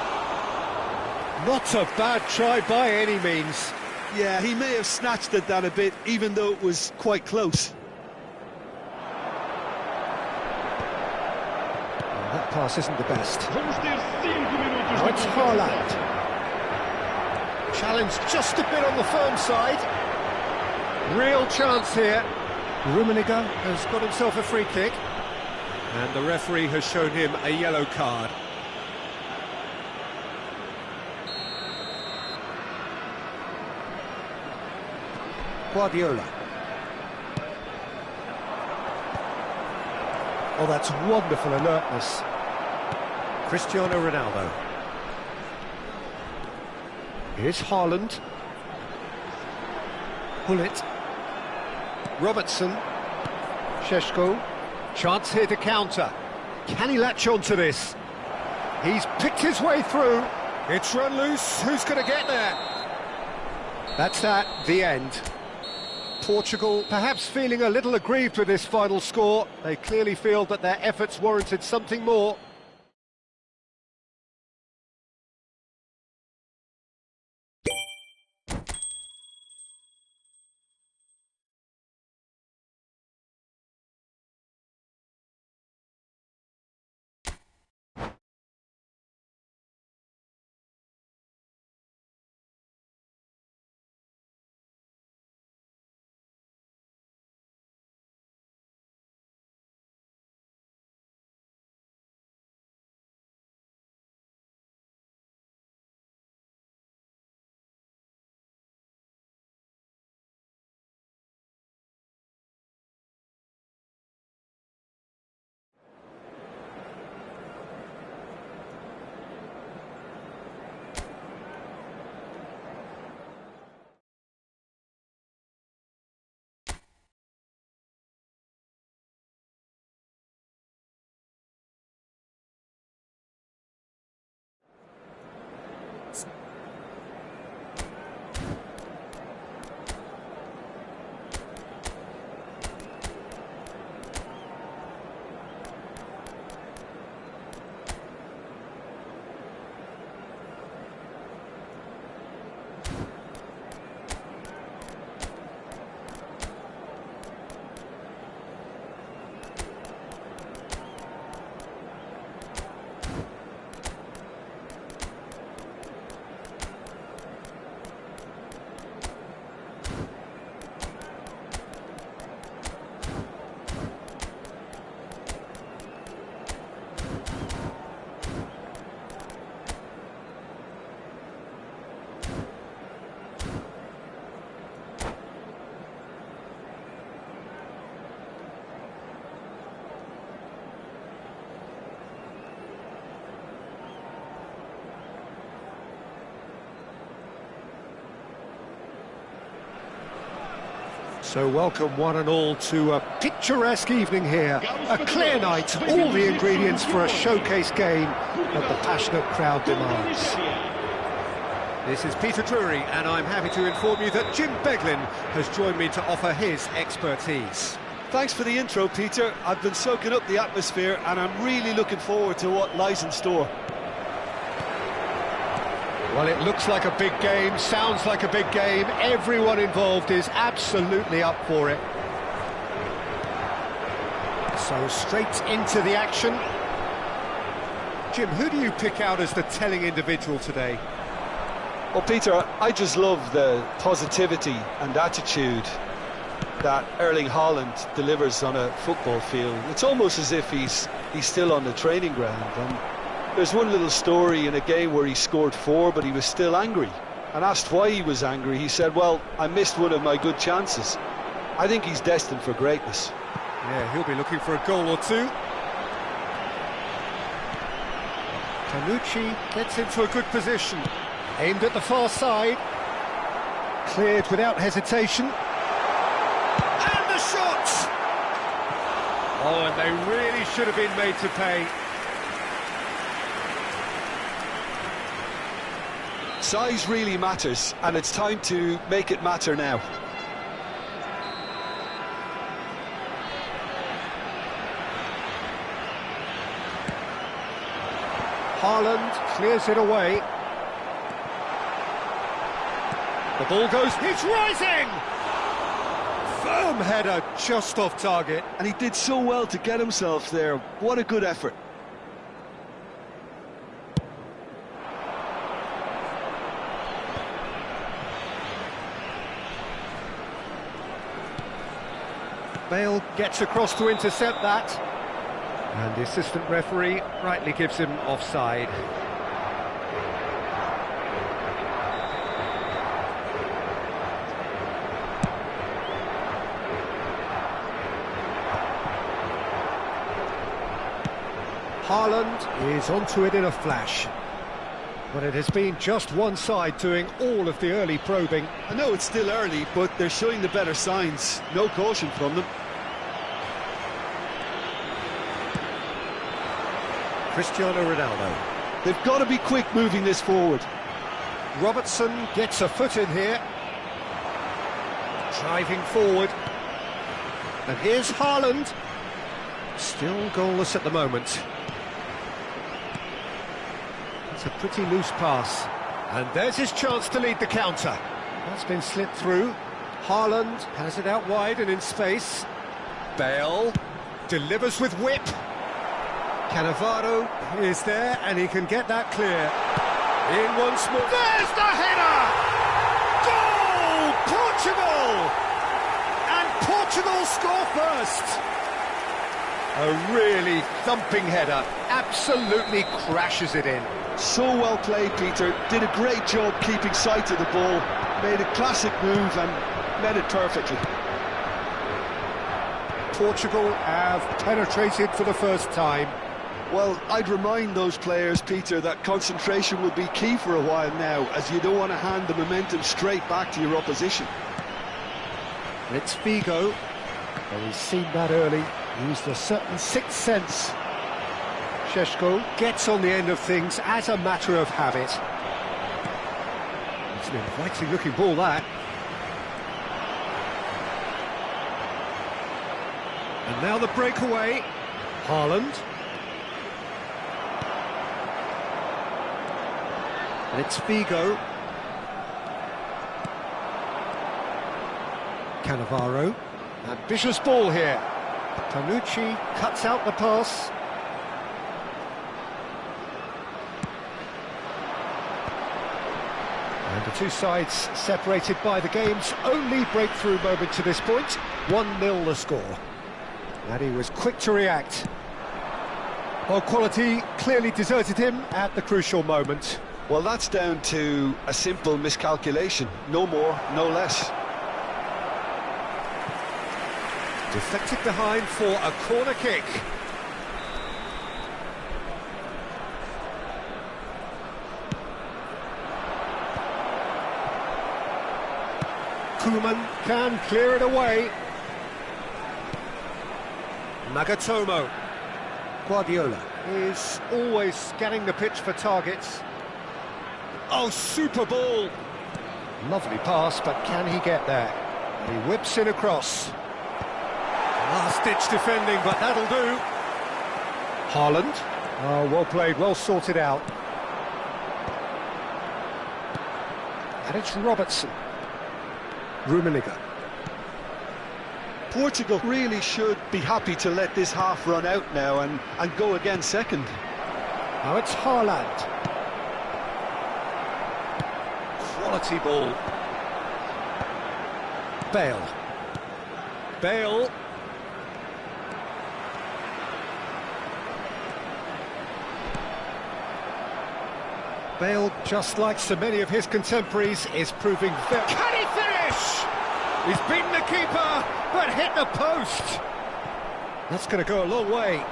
Not a bad try by any means. Yeah, he may have snatched at that a bit, even though it was quite close. That pass isn't the best. Now it's Haaland. Challenge just a bit on the firm side. Real chance here. Rummenigge has got himself a free kick. And the referee has shown him a yellow card. Guardiola. Oh, that's wonderful alertness. Cristiano Ronaldo. Here's Haaland. Hullet. Robertson. Šeško. Chance here to counter. Can he latch onto this? He's picked his way through. It's run loose. Who's going to get there? That's that, the end. Portugal perhaps feeling a little aggrieved with this final score. They clearly feel that their efforts warranted something more. So welcome one and all to a picturesque evening here. A clear night, all the ingredients for a showcase game that the passionate crowd demands. This is Peter Drury, and I'm happy to inform you that Jim Beglin has joined me to offer his expertise. Thanks for the intro, Peter. I've been soaking up the atmosphere, and I'm really looking forward to what lies in store. Well, it looks like a big game, sounds like a big game. Everyone involved is absolutely up for it. So straight into the action. Jim, who do you pick out as the telling individual today? Well, Peter, I just love the positivity and attitude that Erling Haaland delivers on a football field. It's almost as if he's still on the training ground. And there's one little story in a game where he scored 4, but he was still angry. And asked why he was angry, he said, well, I missed one of my good chances. I think he's destined for greatness. Yeah, he'll be looking for a goal or two. Tanucci gets into a good position. Aimed at the far side. Cleared without hesitation. And the shot! Oh, and they really should have been made to pay. Size really matters, and it's time to make it matter now. Haaland clears it away. The ball goes, he's rising! Firm header, just off target. And he did so well to get himself there. What a good effort. Bale gets across to intercept that. And the assistant referee rightly gives him offside. Haaland is onto it in a flash. But it has been just one side doing all of the early probing. I know it's still early, but they're showing the better signs. No caution from them. Cristiano Ronaldo. They've got to be quick moving this forward. Robertson gets a foot in here. Driving forward. And here's Haaland. Still goalless at the moment. It's a pretty loose pass. And there's his chance to lead the counter. That's been slipped through. Haaland has it out wide and in space. Bale delivers with whip. Cannavaro is there and he can get that clear. In once more. There's the header! Goal! Portugal! And Portugal score first. A really thumping header. Absolutely crashes it in. So well played, Peter. Did a great job keeping sight of the ball. Made a classic move and met it perfectly. Portugal have penetrated for the first time. Well, I'd remind those players, Peter, that concentration will be key for a while now, as you don't want to hand the momentum straight back to your opposition. And it's Figo. Well, he's seen that early. Used a certain sixth sense. Šeško gets on the end of things as a matter of habit. It's an inviting looking ball, that. And now the breakaway. Haaland. And it's Figo. Cannavaro. Ambitious ball here. Tanucci cuts out the pass. And the two sides separated by the game's only breakthrough moment to this point. 1-0 the score. And he was quick to react. Well, quality clearly deserted him at the crucial moment. Well, that's down to a simple miscalculation. No more, no less. Deflected behind for a corner kick. Koeman can clear it away. Nagatomo. Guardiola is always scanning the pitch for targets. Oh, super ball! Lovely pass, but can he get there? He whips it across. Last-ditch defending, but that'll do. Haaland. Oh, well played, well sorted out. And it's Robertson. Rummenigge. Portugal really should be happy to let this half run out now and go again second. Now it's Haaland. Quality ball. Bale. Bale. Bale, just like so many of his contemporaries, is proving very... Can he finish? He's beaten the keeper, but hit the post. That's going to go a long way.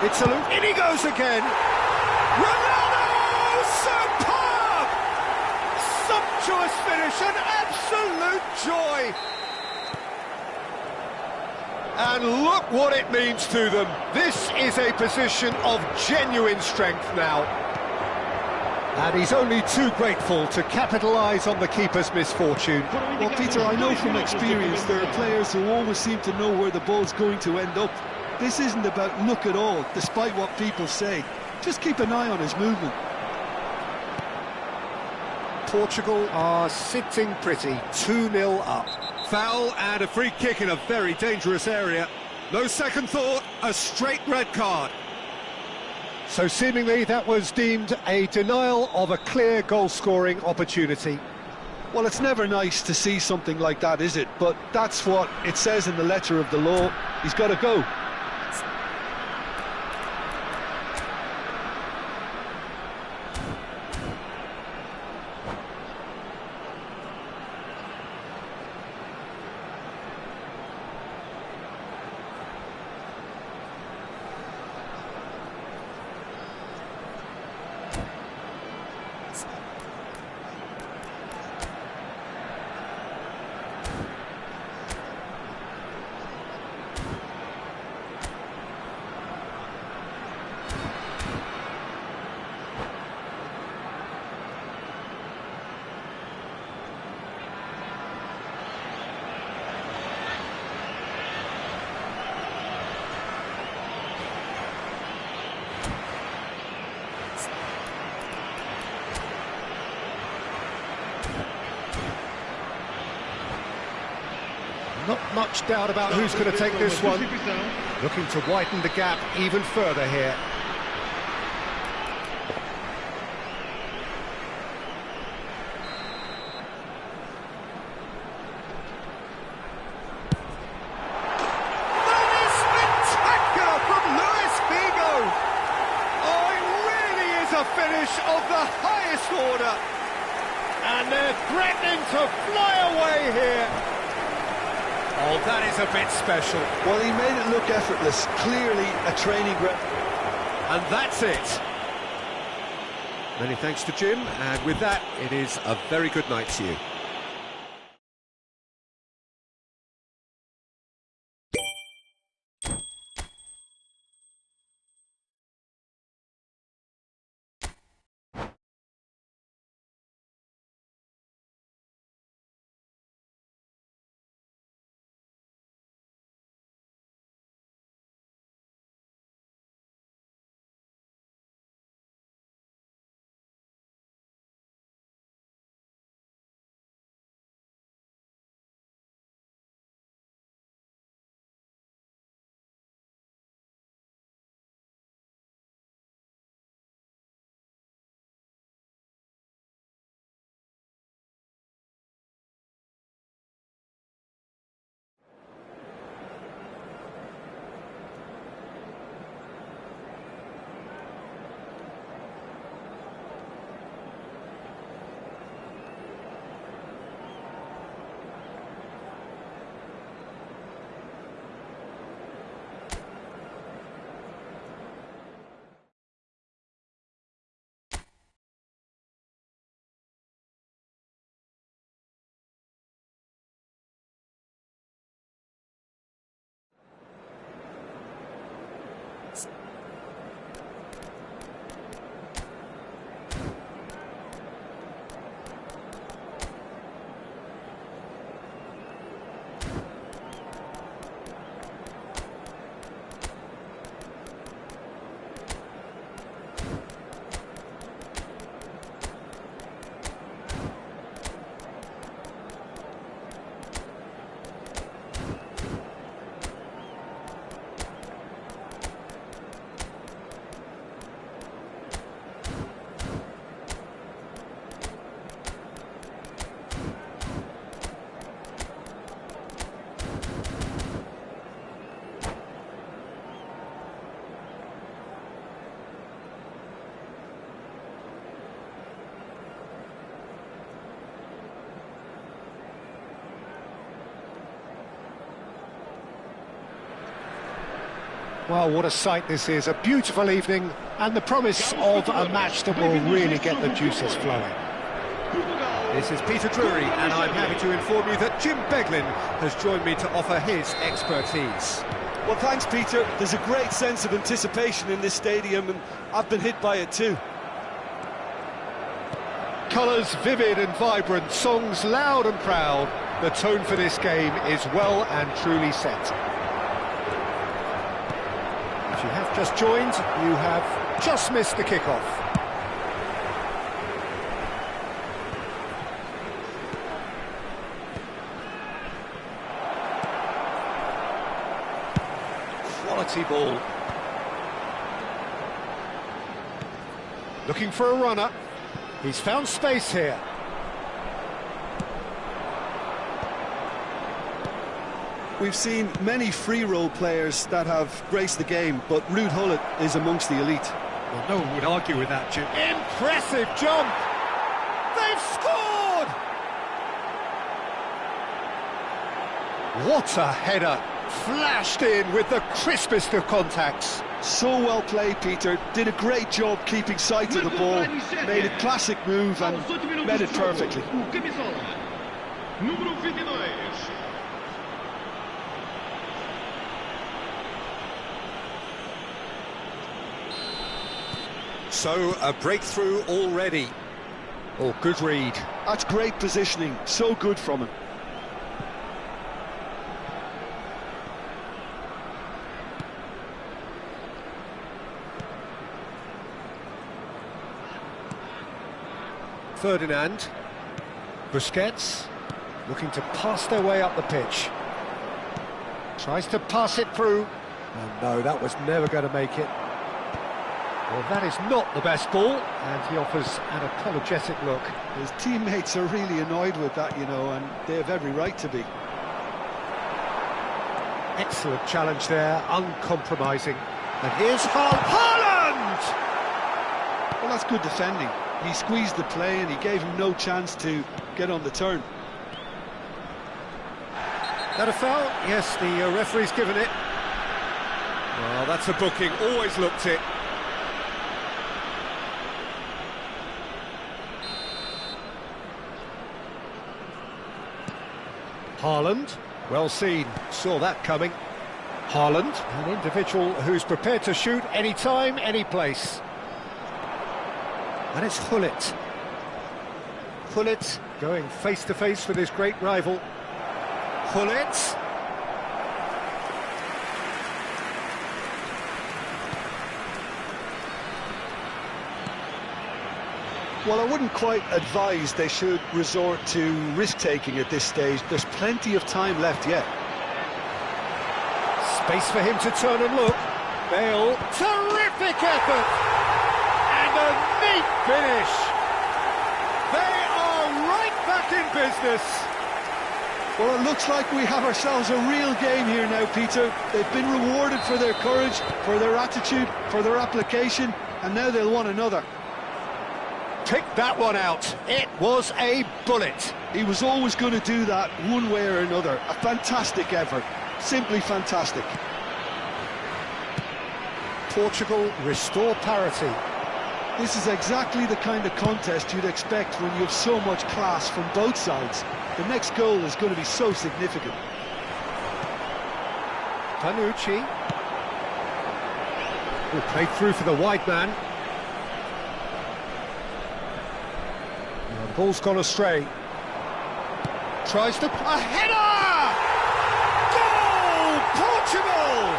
It's a loop. In he goes again. Ronaldo! Superb! Sumptuous finish, an absolute joy. And look what it means to them. This is a position of genuine strength now. And he's only too grateful to capitalise on the keeper's misfortune. Well, Peter, I know from experience there are players who always seem to know where the ball's going to end up. This isn't about luck at all, despite what people say. Just keep an eye on his movement. Portugal are sitting pretty, 2-0 up. Foul and a free kick in a very dangerous area. No second thought, a straight red card. So seemingly that was deemed a denial of a clear goal-scoring opportunity. Well, it's never nice to see something like that, is it? But that's what it says in the letter of the law. He's got to go. Not much doubt about who's going to take this one. Looking to widen the gap even further here. That is spectacular from Luis Figo! Oh, it really is a finish of the highest order. And they're threatening to fly away here. Oh, that is a bit special. Well, he made it look effortless. Clearly a training ground. And that's it. Many thanks to Jim, and with that, it is a very good night to you. Well, what a sight this is. A beautiful evening, And the promise of a match that will really get the juices flowing. This is Peter Drury, and I'm happy to inform you that Jim Beglin has joined me to offer his expertise. Well, thanks, Peter. There's a great sense of anticipation in this stadium, and I've been hit by it too. Colours vivid and vibrant, songs loud and proud. The tone for this game is well and truly set. If you have just joined, you have just missed the kickoff. Quality ball. Looking for a runner. He's found space here. We've seen many free role players that have graced the game, but Ruud Gullit is amongst the elite. Well, no one would argue with that, Jim. Impressive jump! They've scored! What a header! Flashed in with the crispest of contacts. So well played, Peter. Did a great job keeping sight of the ball. Made a classic move and met it perfectly. So, a breakthrough already. Oh, good read. That's great positioning. So good from him. Ferdinand. Busquets. Looking to pass their way up the pitch. Tries to pass it through. Oh no, that was never going to make it. Well, that is not the best ball, and he offers an apologetic look. His teammates are really annoyed with that, you know, and they have every right to be. Excellent challenge there, uncompromising. And here's Haaland! Well, that's good defending. He squeezed the play and he gave him no chance to get on the turn. That a foul? Yes, the referee's given it. Well, that's a booking, always looked it. Haaland, well seen, saw that coming. Haaland, an individual who's prepared to shoot any time, any place. And it's Gullit. Gullit going face-to-face with his great rival. Gullit. Well, I wouldn't quite advise they should resort to risk-taking at this stage. There's plenty of time left yet. Space for him to turn and look. Bale, terrific effort! And a neat finish! They are right back in business! Well, it looks like we have ourselves a real game here now, Peter. They've been rewarded for their courage, for their attitude, for their application, and now they'll want another. Pick that one out. It was a bullet. He was always going to do that one way or another. A fantastic effort. Simply fantastic. Portugal restore parity. This is exactly the kind of contest you'd expect when you have so much class from both sides. The next goal is going to be so significant. Panucci. Will play through for the wide man. The ball's gone astray. Tries to... A header! Goal! Portugal!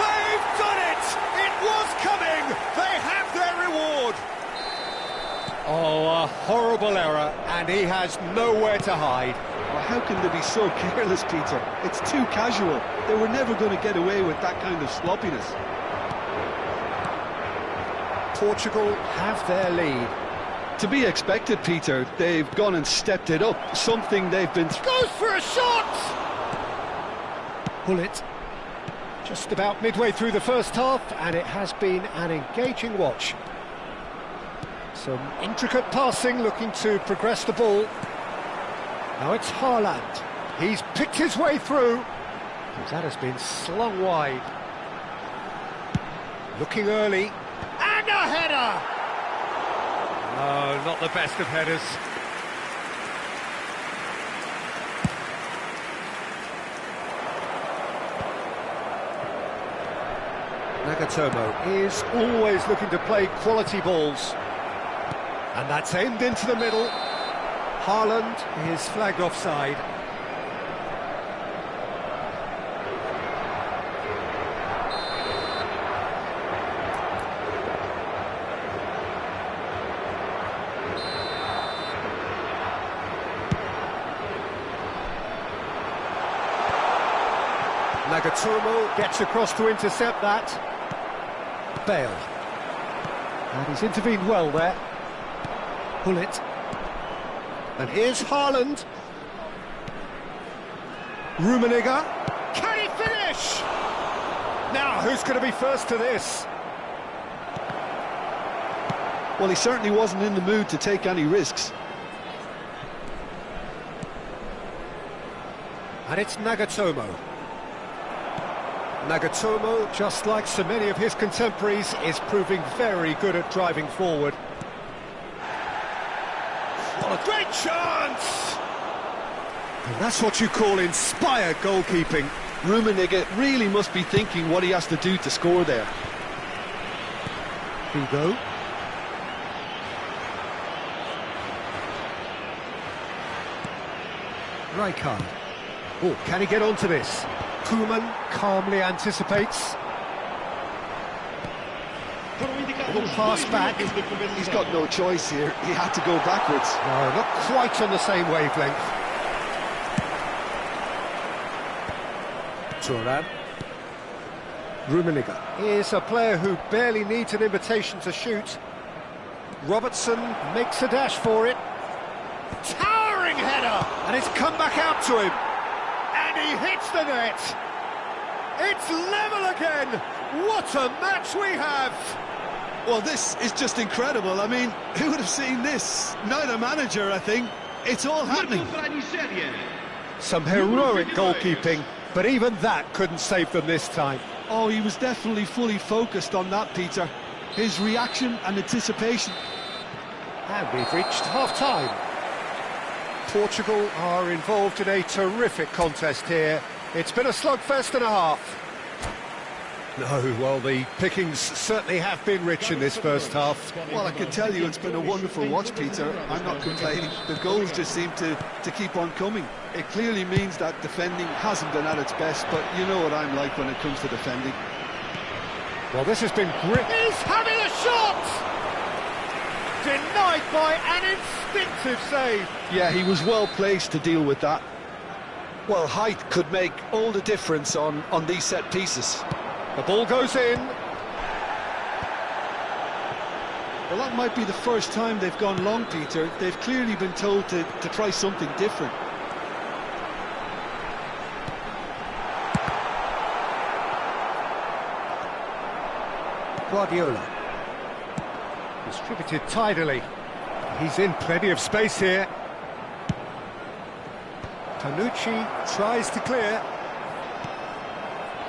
They've done it! It was coming! They have their reward! Oh, a horrible error, and he has nowhere to hide. Well, how can they be so careless, Peter? It's too casual. They were never going to get away with that kind of sloppiness. Portugal have their lead. To be expected, Peter. They've gone and stepped it up. Something they've been... Goes for a shot! Gullit. Just about midway through the first half, and it has been an engaging watch. Some intricate passing, looking to progress the ball. Now it's Haaland. He's picked his way through. That has been slung wide. Looking early. And a header! Oh, not the best of headers. Nagatomo is always looking to play quality balls. And that's aimed into the middle. Haaland is flagged offside. Nagatomo gets across to intercept that. Bale. And he's intervened well there. Pull it. And here's Haaland. Rummenigge. Can he finish? Now, who's going to be first to this? Well, he certainly wasn't in the mood to take any risks. And it's Nagatomo. Nagatomo, just like so many of his contemporaries, is proving very good at driving forward. What a great chance! And that's what you call inspired goalkeeping. Rummenigge really must be thinking what he has to do to score there. Hugo. Rijkaard. Oh, can he get onto this? Koeman calmly anticipates. Little pass back. He's got no choice here. He had to go backwards. No, not quite on the same wavelength. Thuram. Rummenigge is a player who barely needs an invitation to shoot. Robertson makes a dash for it. Towering header! And it's come back out to him. And he hits the net. It's level again. What a match we have. Well, this is just incredible. I mean, who would have seen this? Neither manager, I think. It's all happening. Some heroic goalkeeping, but even that couldn't save them this time. Oh, he was definitely fully focused on that, Peter. His reaction and anticipation. And we've reached half-time. Portugal are involved in a terrific contest here. It's been a slugfest and a half. No, well, the pickings certainly have been rich in this first half. Well, I can tell you it's been a wonderful watch, Peter. I'm not complaining. The goals just seem to keep on coming. It clearly means that defending hasn't been at its best, but you know what I'm like when it comes to defending. Well, this has been great. He's having a shot! Denied by an instinctive save. Yeah, he was well placed to deal with that. Well, height could make all the difference on these set pieces. The ball goes in. Well, that might be the first time they've gone long, Peter. They've clearly been told to try something different. Guardiola. Distributed tidily. He's in plenty of space here. Tanucci tries to clear.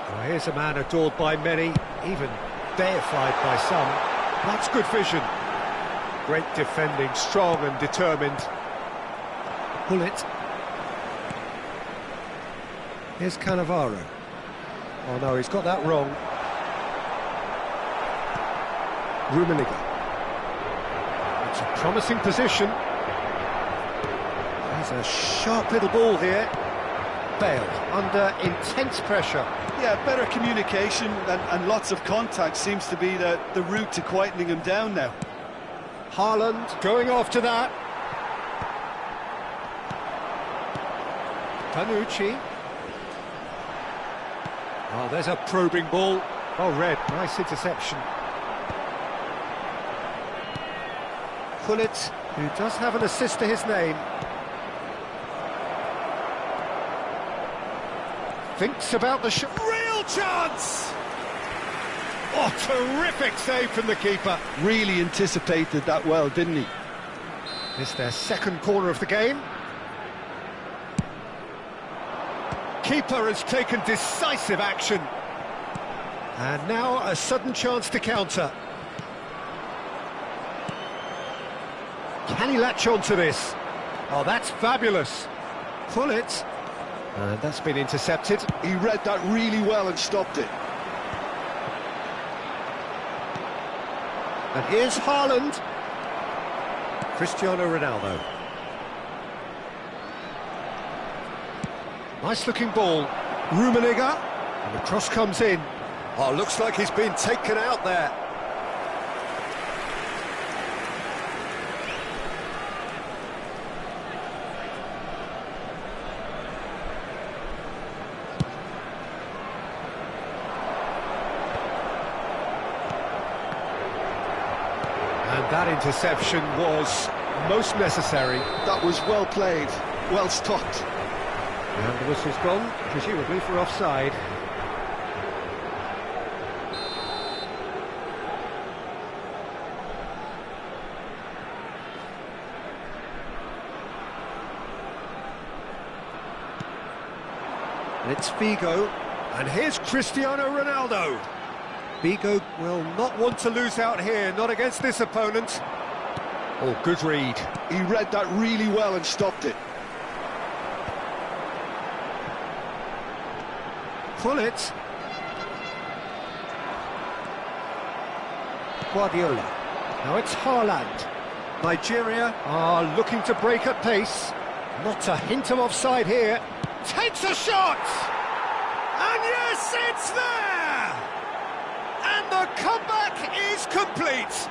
Well, here's a man adored by many, even deified by some. That's good vision. Great defending, strong and determined. Pull it. Here's Cannavaro. Oh no, he's got that wrong. Rummenigge. It's a promising position. There's a sharp little ball here. Bale under intense pressure. Yeah, better communication and lots of contact seems to be the route to quietening him down now. Haaland going after that. Tanucci. Oh, there's a probing ball. Oh, red, nice interception. Pullet, who does have an assist to his name. Thinks about the shot. Real chance! Oh, terrific save from the keeper. Really anticipated that well, didn't he? It's their second corner of the game. Keeper has taken decisive action. And now a sudden chance to counter. Can he latch on to this? Oh, that's fabulous. Pull it. And that's been intercepted. He read that really well and stopped it. And here's Haaland. Cristiano Ronaldo. Nice looking ball. Rummenigge. And the cross comes in. Oh, looks like he's been taken out there. And that interception was most necessary. That was well played, well stopped. And the whistle's gone, presumably for offside. And it's Figo. And here's Cristiano Ronaldo. Figo will not want to lose out here, not against this opponent. Oh, good read. He read that really well and stopped it. Pull it. Guardiola. Now it's Haaland. Nigeria are looking to break at pace. Not a hint of offside here. Takes a shot! And yes, it's there! And the comeback is complete.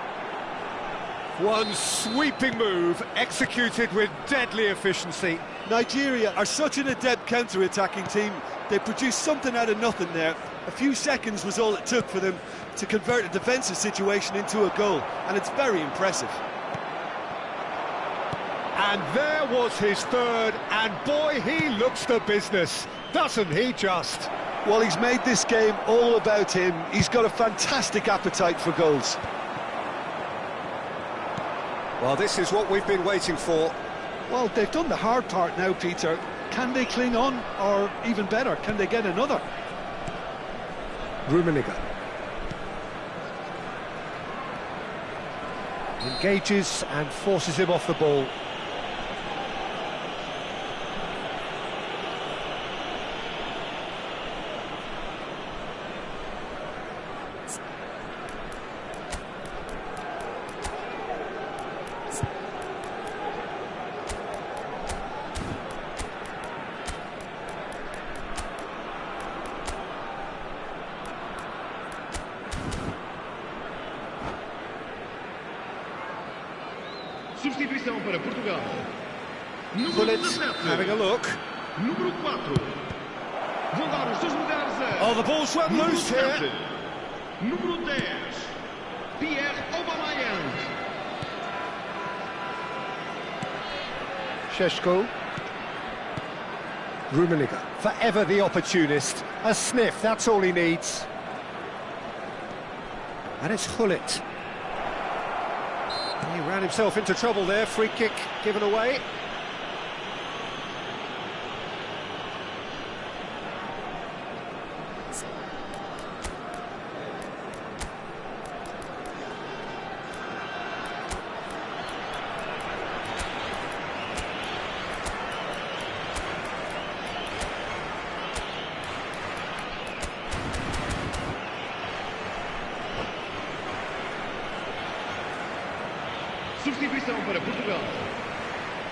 One sweeping move, executed with deadly efficiency. Nigeria are such an adept counter-attacking team. They produced something out of nothing there. A few seconds was all it took for them to convert a defensive situation into a goal, and it's very impressive. And there was his third, and boy, he looks the business, doesn't he just? Well, he's made this game all about him. He's got a fantastic appetite for goals. Well, this is what we've been waiting for. Well, they've done the hard part now, Peter. Can they cling on, or even better, can they get another? Rummenigge. Engages and forces him off the ball. Substituição para Portugal. Bullet, having a look. Número 4. Vão dar os seus lugares a... Oh, the ball's run loose here. Número 10. Pierre Aubameyang. Šeško. Rummenigge, forever the opportunist. A sniff, that's all he needs. And it's Hullet. He ran himself into trouble there, free kick given away. Substituição para Portugal.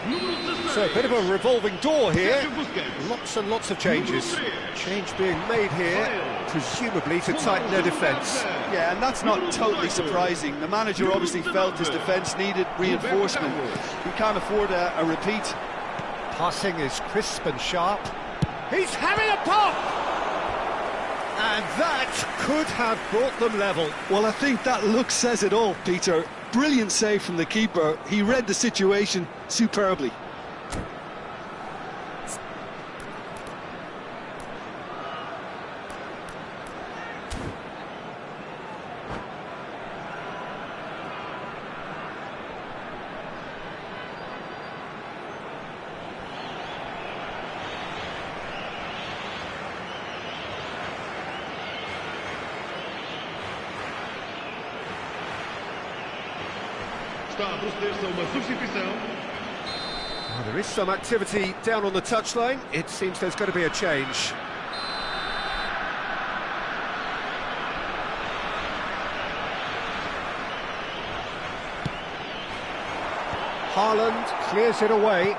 Número 16. So a bit of a revolving door here. Sérgio Busquets. Lots and lots of changes. Change being made here, presumably to tighten their defence. Yeah, and that's not totally surprising. The manager obviously felt his defence needed reinforcement. He can't afford a repeat. Passing is crisp and sharp. He's having a pop! And that could have brought them level. Well, I think that look says it all, Peter. Brilliant save from the keeper. He read the situation superbly. Está resultados desta uma substituição. Well, there is some activity down on the touchline. It seems there's going to be a change. Haaland clears it away.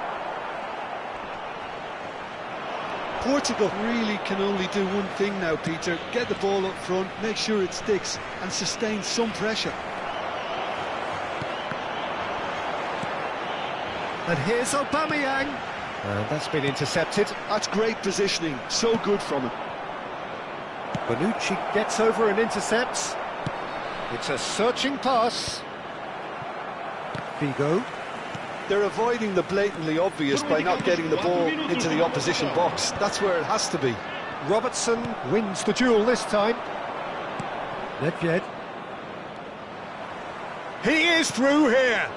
Portugal really can only do one thing now, Peter. Get the ball up front, make sure it sticks and sustain some pressure. And here's Aubameyang. And that's been intercepted. That's great positioning, so good from him. Bonucci gets over and intercepts. It's a searching pass. Figo. They're avoiding the blatantly obvious by not getting the ball into the opposition box. That's where it has to be. Robertson wins the duel this time. Nedved. He is through here.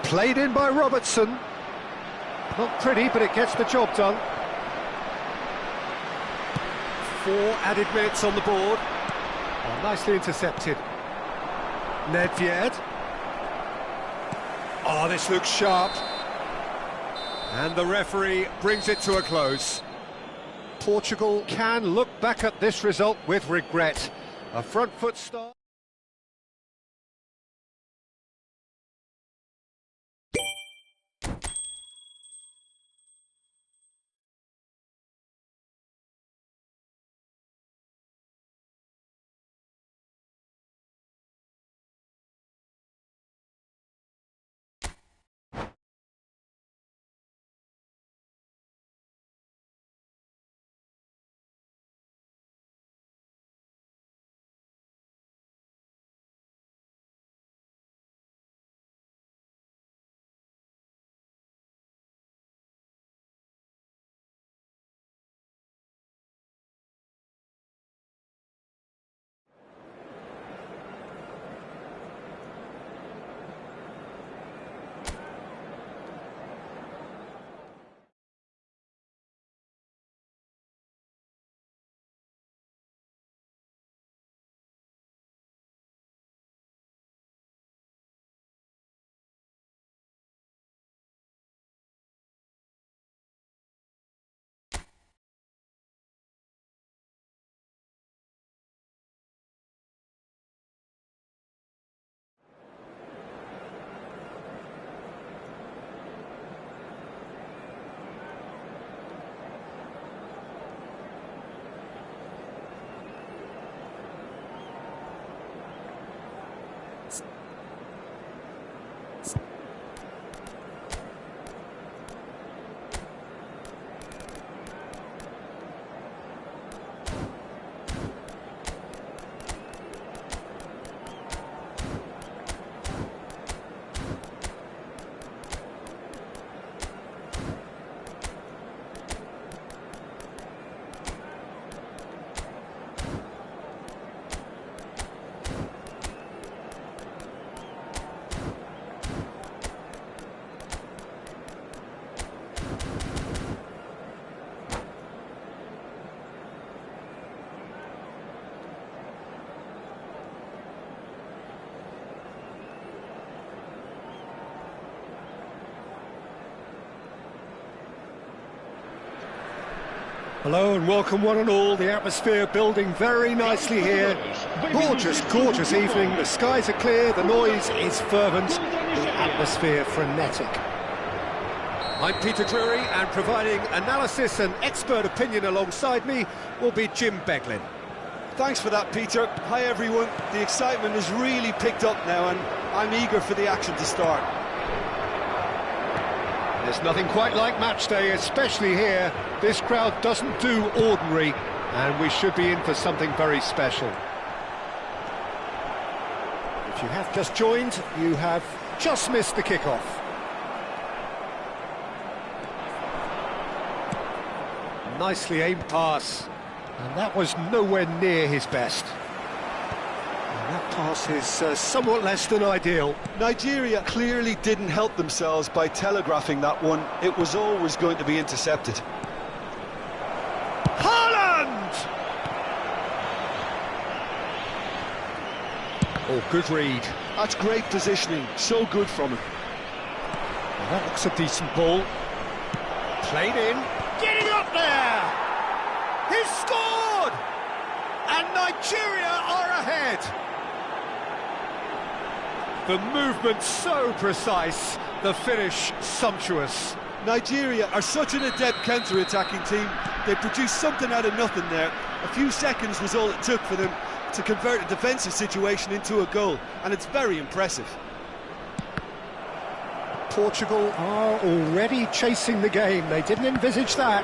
Played in by Robertson. Not pretty, but it gets the job done. 4 added minutes on the board. Oh, nicely intercepted. Nedved. Oh, this looks sharp. And the referee brings it to a close. Portugal can look back at this result with regret. A front foot start. Hello and welcome one and all. The atmosphere building very nicely here. Gorgeous, gorgeous evening. The skies are clear, the noise is fervent, the atmosphere frenetic. I'm Peter Drury, and providing analysis and expert opinion alongside me will be Jim Beglin. Thanks for that, Peter. Hi everyone. The excitement has really picked up now and I'm eager for the action to start. There's nothing quite like match day, especially here. This crowd doesn't do ordinary, and we should be in for something very special. If you have just joined, you have just missed the kickoff. Nicely aimed pass, and that was nowhere near his best. And that pass is somewhat less than ideal. Nigeria clearly didn't help themselves by telegraphing that one. It was always going to be intercepted. Haaland! Oh, good read. That's great positioning, so good from him. Well, that looks a decent ball. Played in. Getting up there! He's scored! And Nigeria are ahead. The movement so precise, the finish sumptuous. Nigeria are such an adept counter-attacking team. They produced something out of nothing there. A few seconds was all it took for them to convert a defensive situation into a goal, and it's very impressive. Portugal are already chasing the game. They didn't envisage that.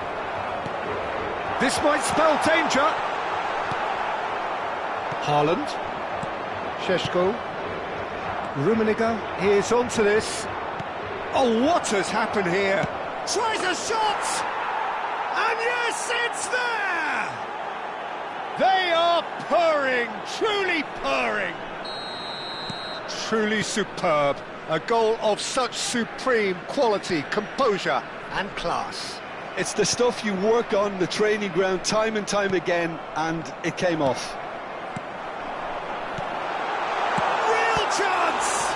This might spell danger. Haaland. Šeško. Rummenigge is onto this. Oh, what has happened here? Tries a shot! And yes, it's there! They are purring, truly purring. Truly superb. A goal of such supreme quality, composure and class. It's the stuff you work on the training ground time and time again, and it came off. Real chance!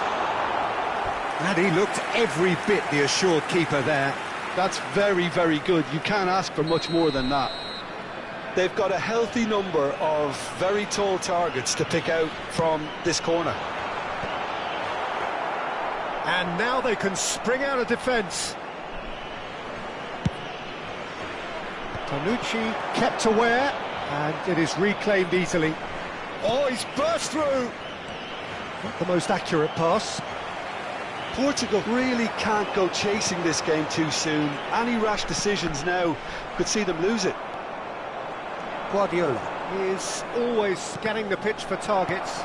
And he looked every bit the assured keeper there. That's very, very good. You can't ask for much more than that. They've got a healthy number of very tall targets to pick out from this corner. And now they can spring out of defence. Tanucci kept aware, and it is reclaimed easily. Oh, he's burst through! Not the most accurate pass. Portugal really can't go chasing this game too soon. Any rash decisions now could see them lose it. Guardiola is always scanning the pitch for targets.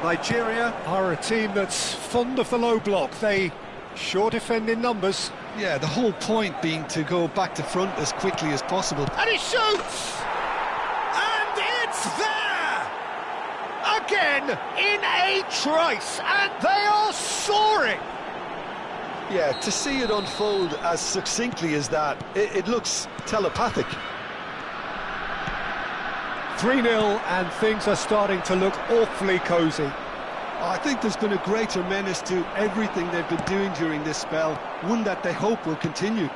Nigeria are a team that's fond of the low block. They sure defend in numbers. Yeah, the whole point being to go back to front as quickly as possible. And he shoots! And it's there! Again, in a trice, and they are soaring! Yeah, to see it unfold as succinctly as that, it looks telepathic. 3-0, and things are starting to look awfully cosy. I think there's been a greater menace to everything they've been doing during this spell, one that they hope will continue.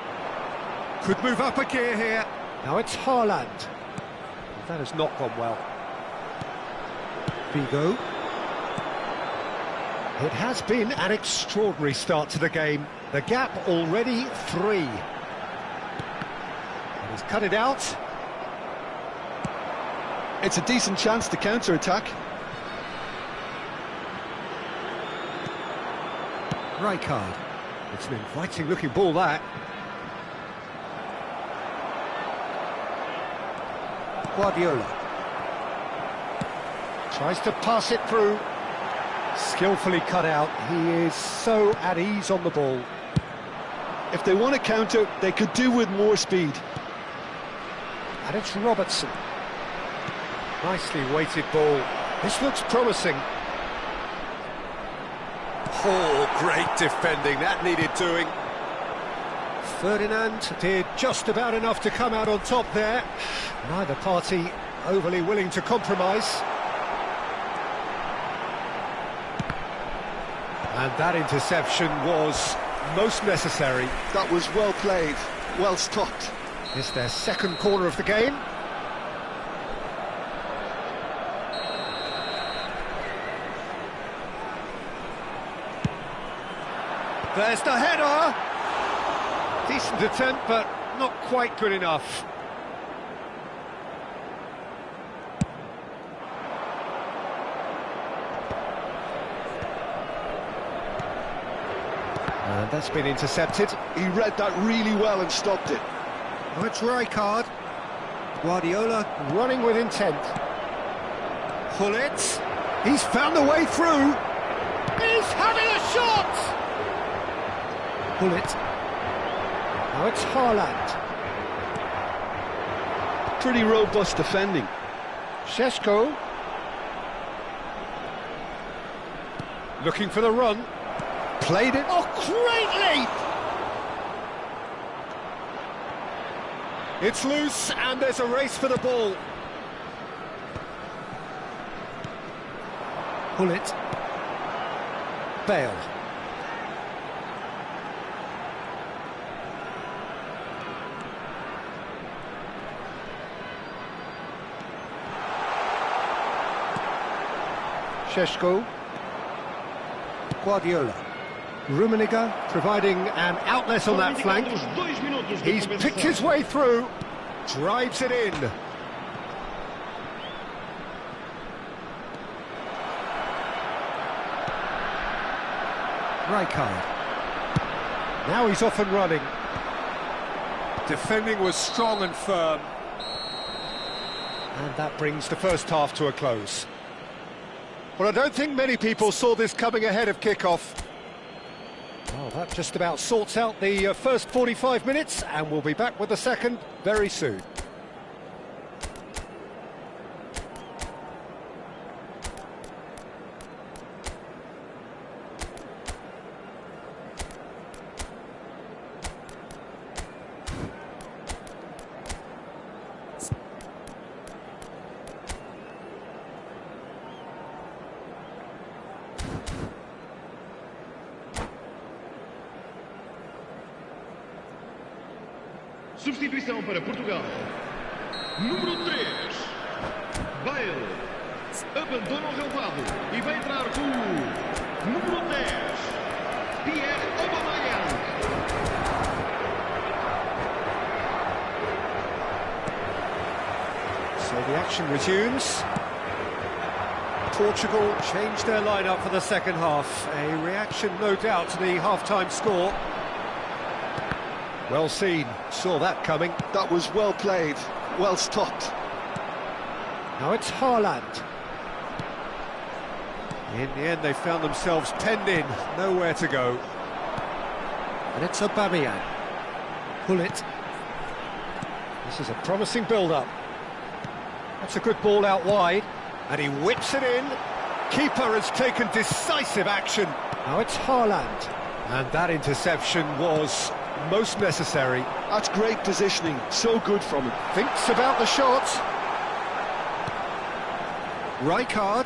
Could move up a gear here. Now it's Haaland. That has not gone well. Vigo. It has been an extraordinary start to the game. The gap already 3. And he's cut it out. It's a decent chance to counter-attack. Rijkaard. It's an inviting looking ball, that. Guardiola. Tries to pass it through. Skillfully cut out. He is so at ease on the ball. If they want to counter, they could do with more speed. And it's Robertson. Nicely weighted ball. This looks promising. Oh, great defending. That needed doing. Ferdinand did just about enough to come out on top there. Neither party overly willing to compromise. And that interception was most necessary. That was well played, well stopped. It's their second corner of the game. There's the header! Decent attempt, but not quite good enough. And that's been intercepted. He read that really well and stopped it. Oh, it's Rijkaard. Guardiola running with intent. Gullit. He's found a way through. He's having a shot! Gullit. Now it's Haaland. Pretty robust defending. Šeško. Looking for the run. Played it. Oh, great leap! It's loose, and there's a race for the ball. Pull it. Bale. Šeško. Guardiola. Rummenigge providing an outlet on that flank. He's picked his way through. Drives it in. Rijkaard. Now he's off and running. Defending was strong and firm. And that brings the first half to a close. Well, I don't think many people saw this coming ahead of kick-off. Well, that just about sorts out the first 45 minutes, and we'll be back with the second very soon. Substituição para Portugal. Número 3. Bale. Abandona o relvado e vai entrar com o número 10. Pierre Aubameyang. So the action resumes. Portugal changed their lineup for the second half. A reaction, no doubt, to the half-time score. Well seen, saw that coming. That was well played, well stopped. Now it's Haaland. In the end, they found themselves penned in, nowhere to go. And it's Aubameyang. Pull it. This is a promising build-up. That's a good ball out wide. And he whips it in. Keeper has taken decisive action. Now it's Haaland. And that interception was most necessary. That's great positioning, so good from him. Thinks about the shot. Rijkaard.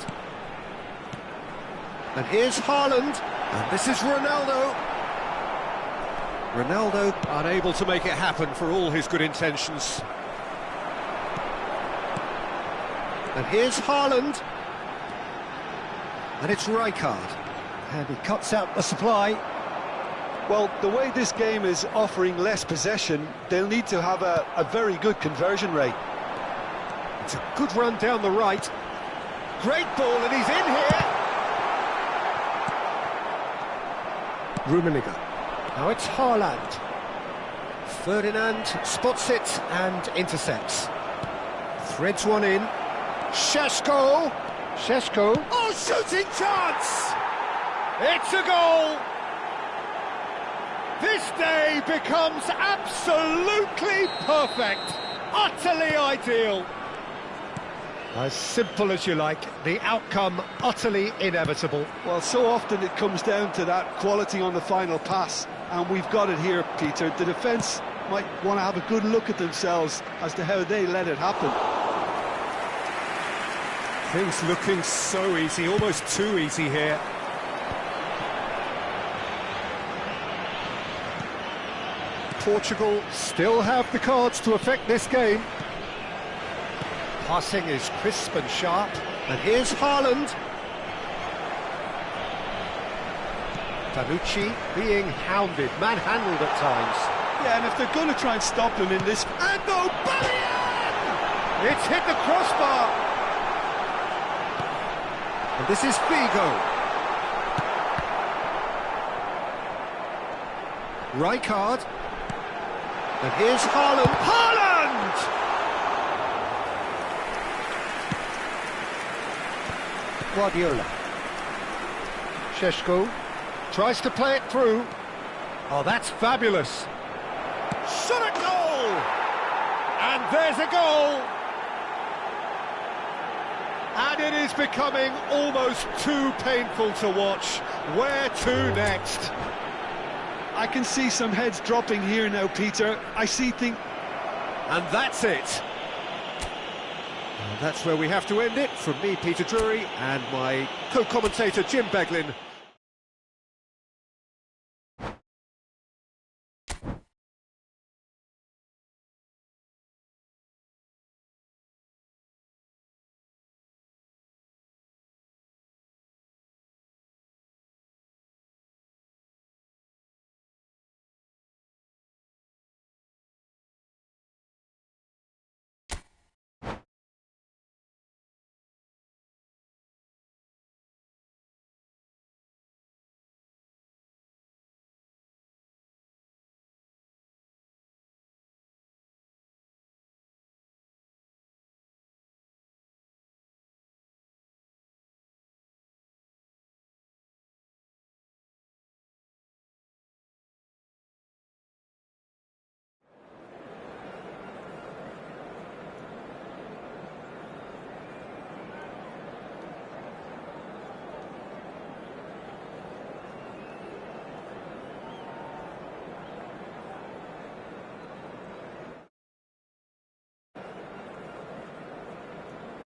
And here's Haaland. And this is Ronaldo. Ronaldo unable to make it happen for all his good intentions. And here's Haaland. And it's Rijkaard. And he cuts out the supply. Well, the way this game is offering less possession, they'll need to have a very good conversion rate. It's a good run down the right. Great ball, and he's in here. Rummenigge. Now it's Haaland. Ferdinand spots it and intercepts. Threads one in. Šeško. Šeško. Oh, shooting chance! It's a goal! This day becomes absolutely perfect, utterly ideal. As simple as you like, the outcome utterly inevitable. Well, so often it comes down to that quality on the final pass, and we've got it here, Peter. The defence might want to have a good look at themselves as to how they let it happen. Things looking so easy, almost too easy here. Portugal still have the cards to affect this game. Passing is crisp and sharp. And here's Haaland. Tanucci being hounded, manhandled at times. Yeah, and if they're going to try and stop him in this... And Aubameyang! It's hit the crossbar. And this is Figo. Rijkaard. And here's Haaland. Haaland! Guardiola. Šeško tries to play it through. Oh, that's fabulous. Shot at goal! And there's a goal! And it is becoming almost too painful to watch. Where to next? I can see some heads dropping here now, Peter. I see things... And that's it. That's where we have to end it. From me, Peter Drury, and my co-commentator, Jim Beglin.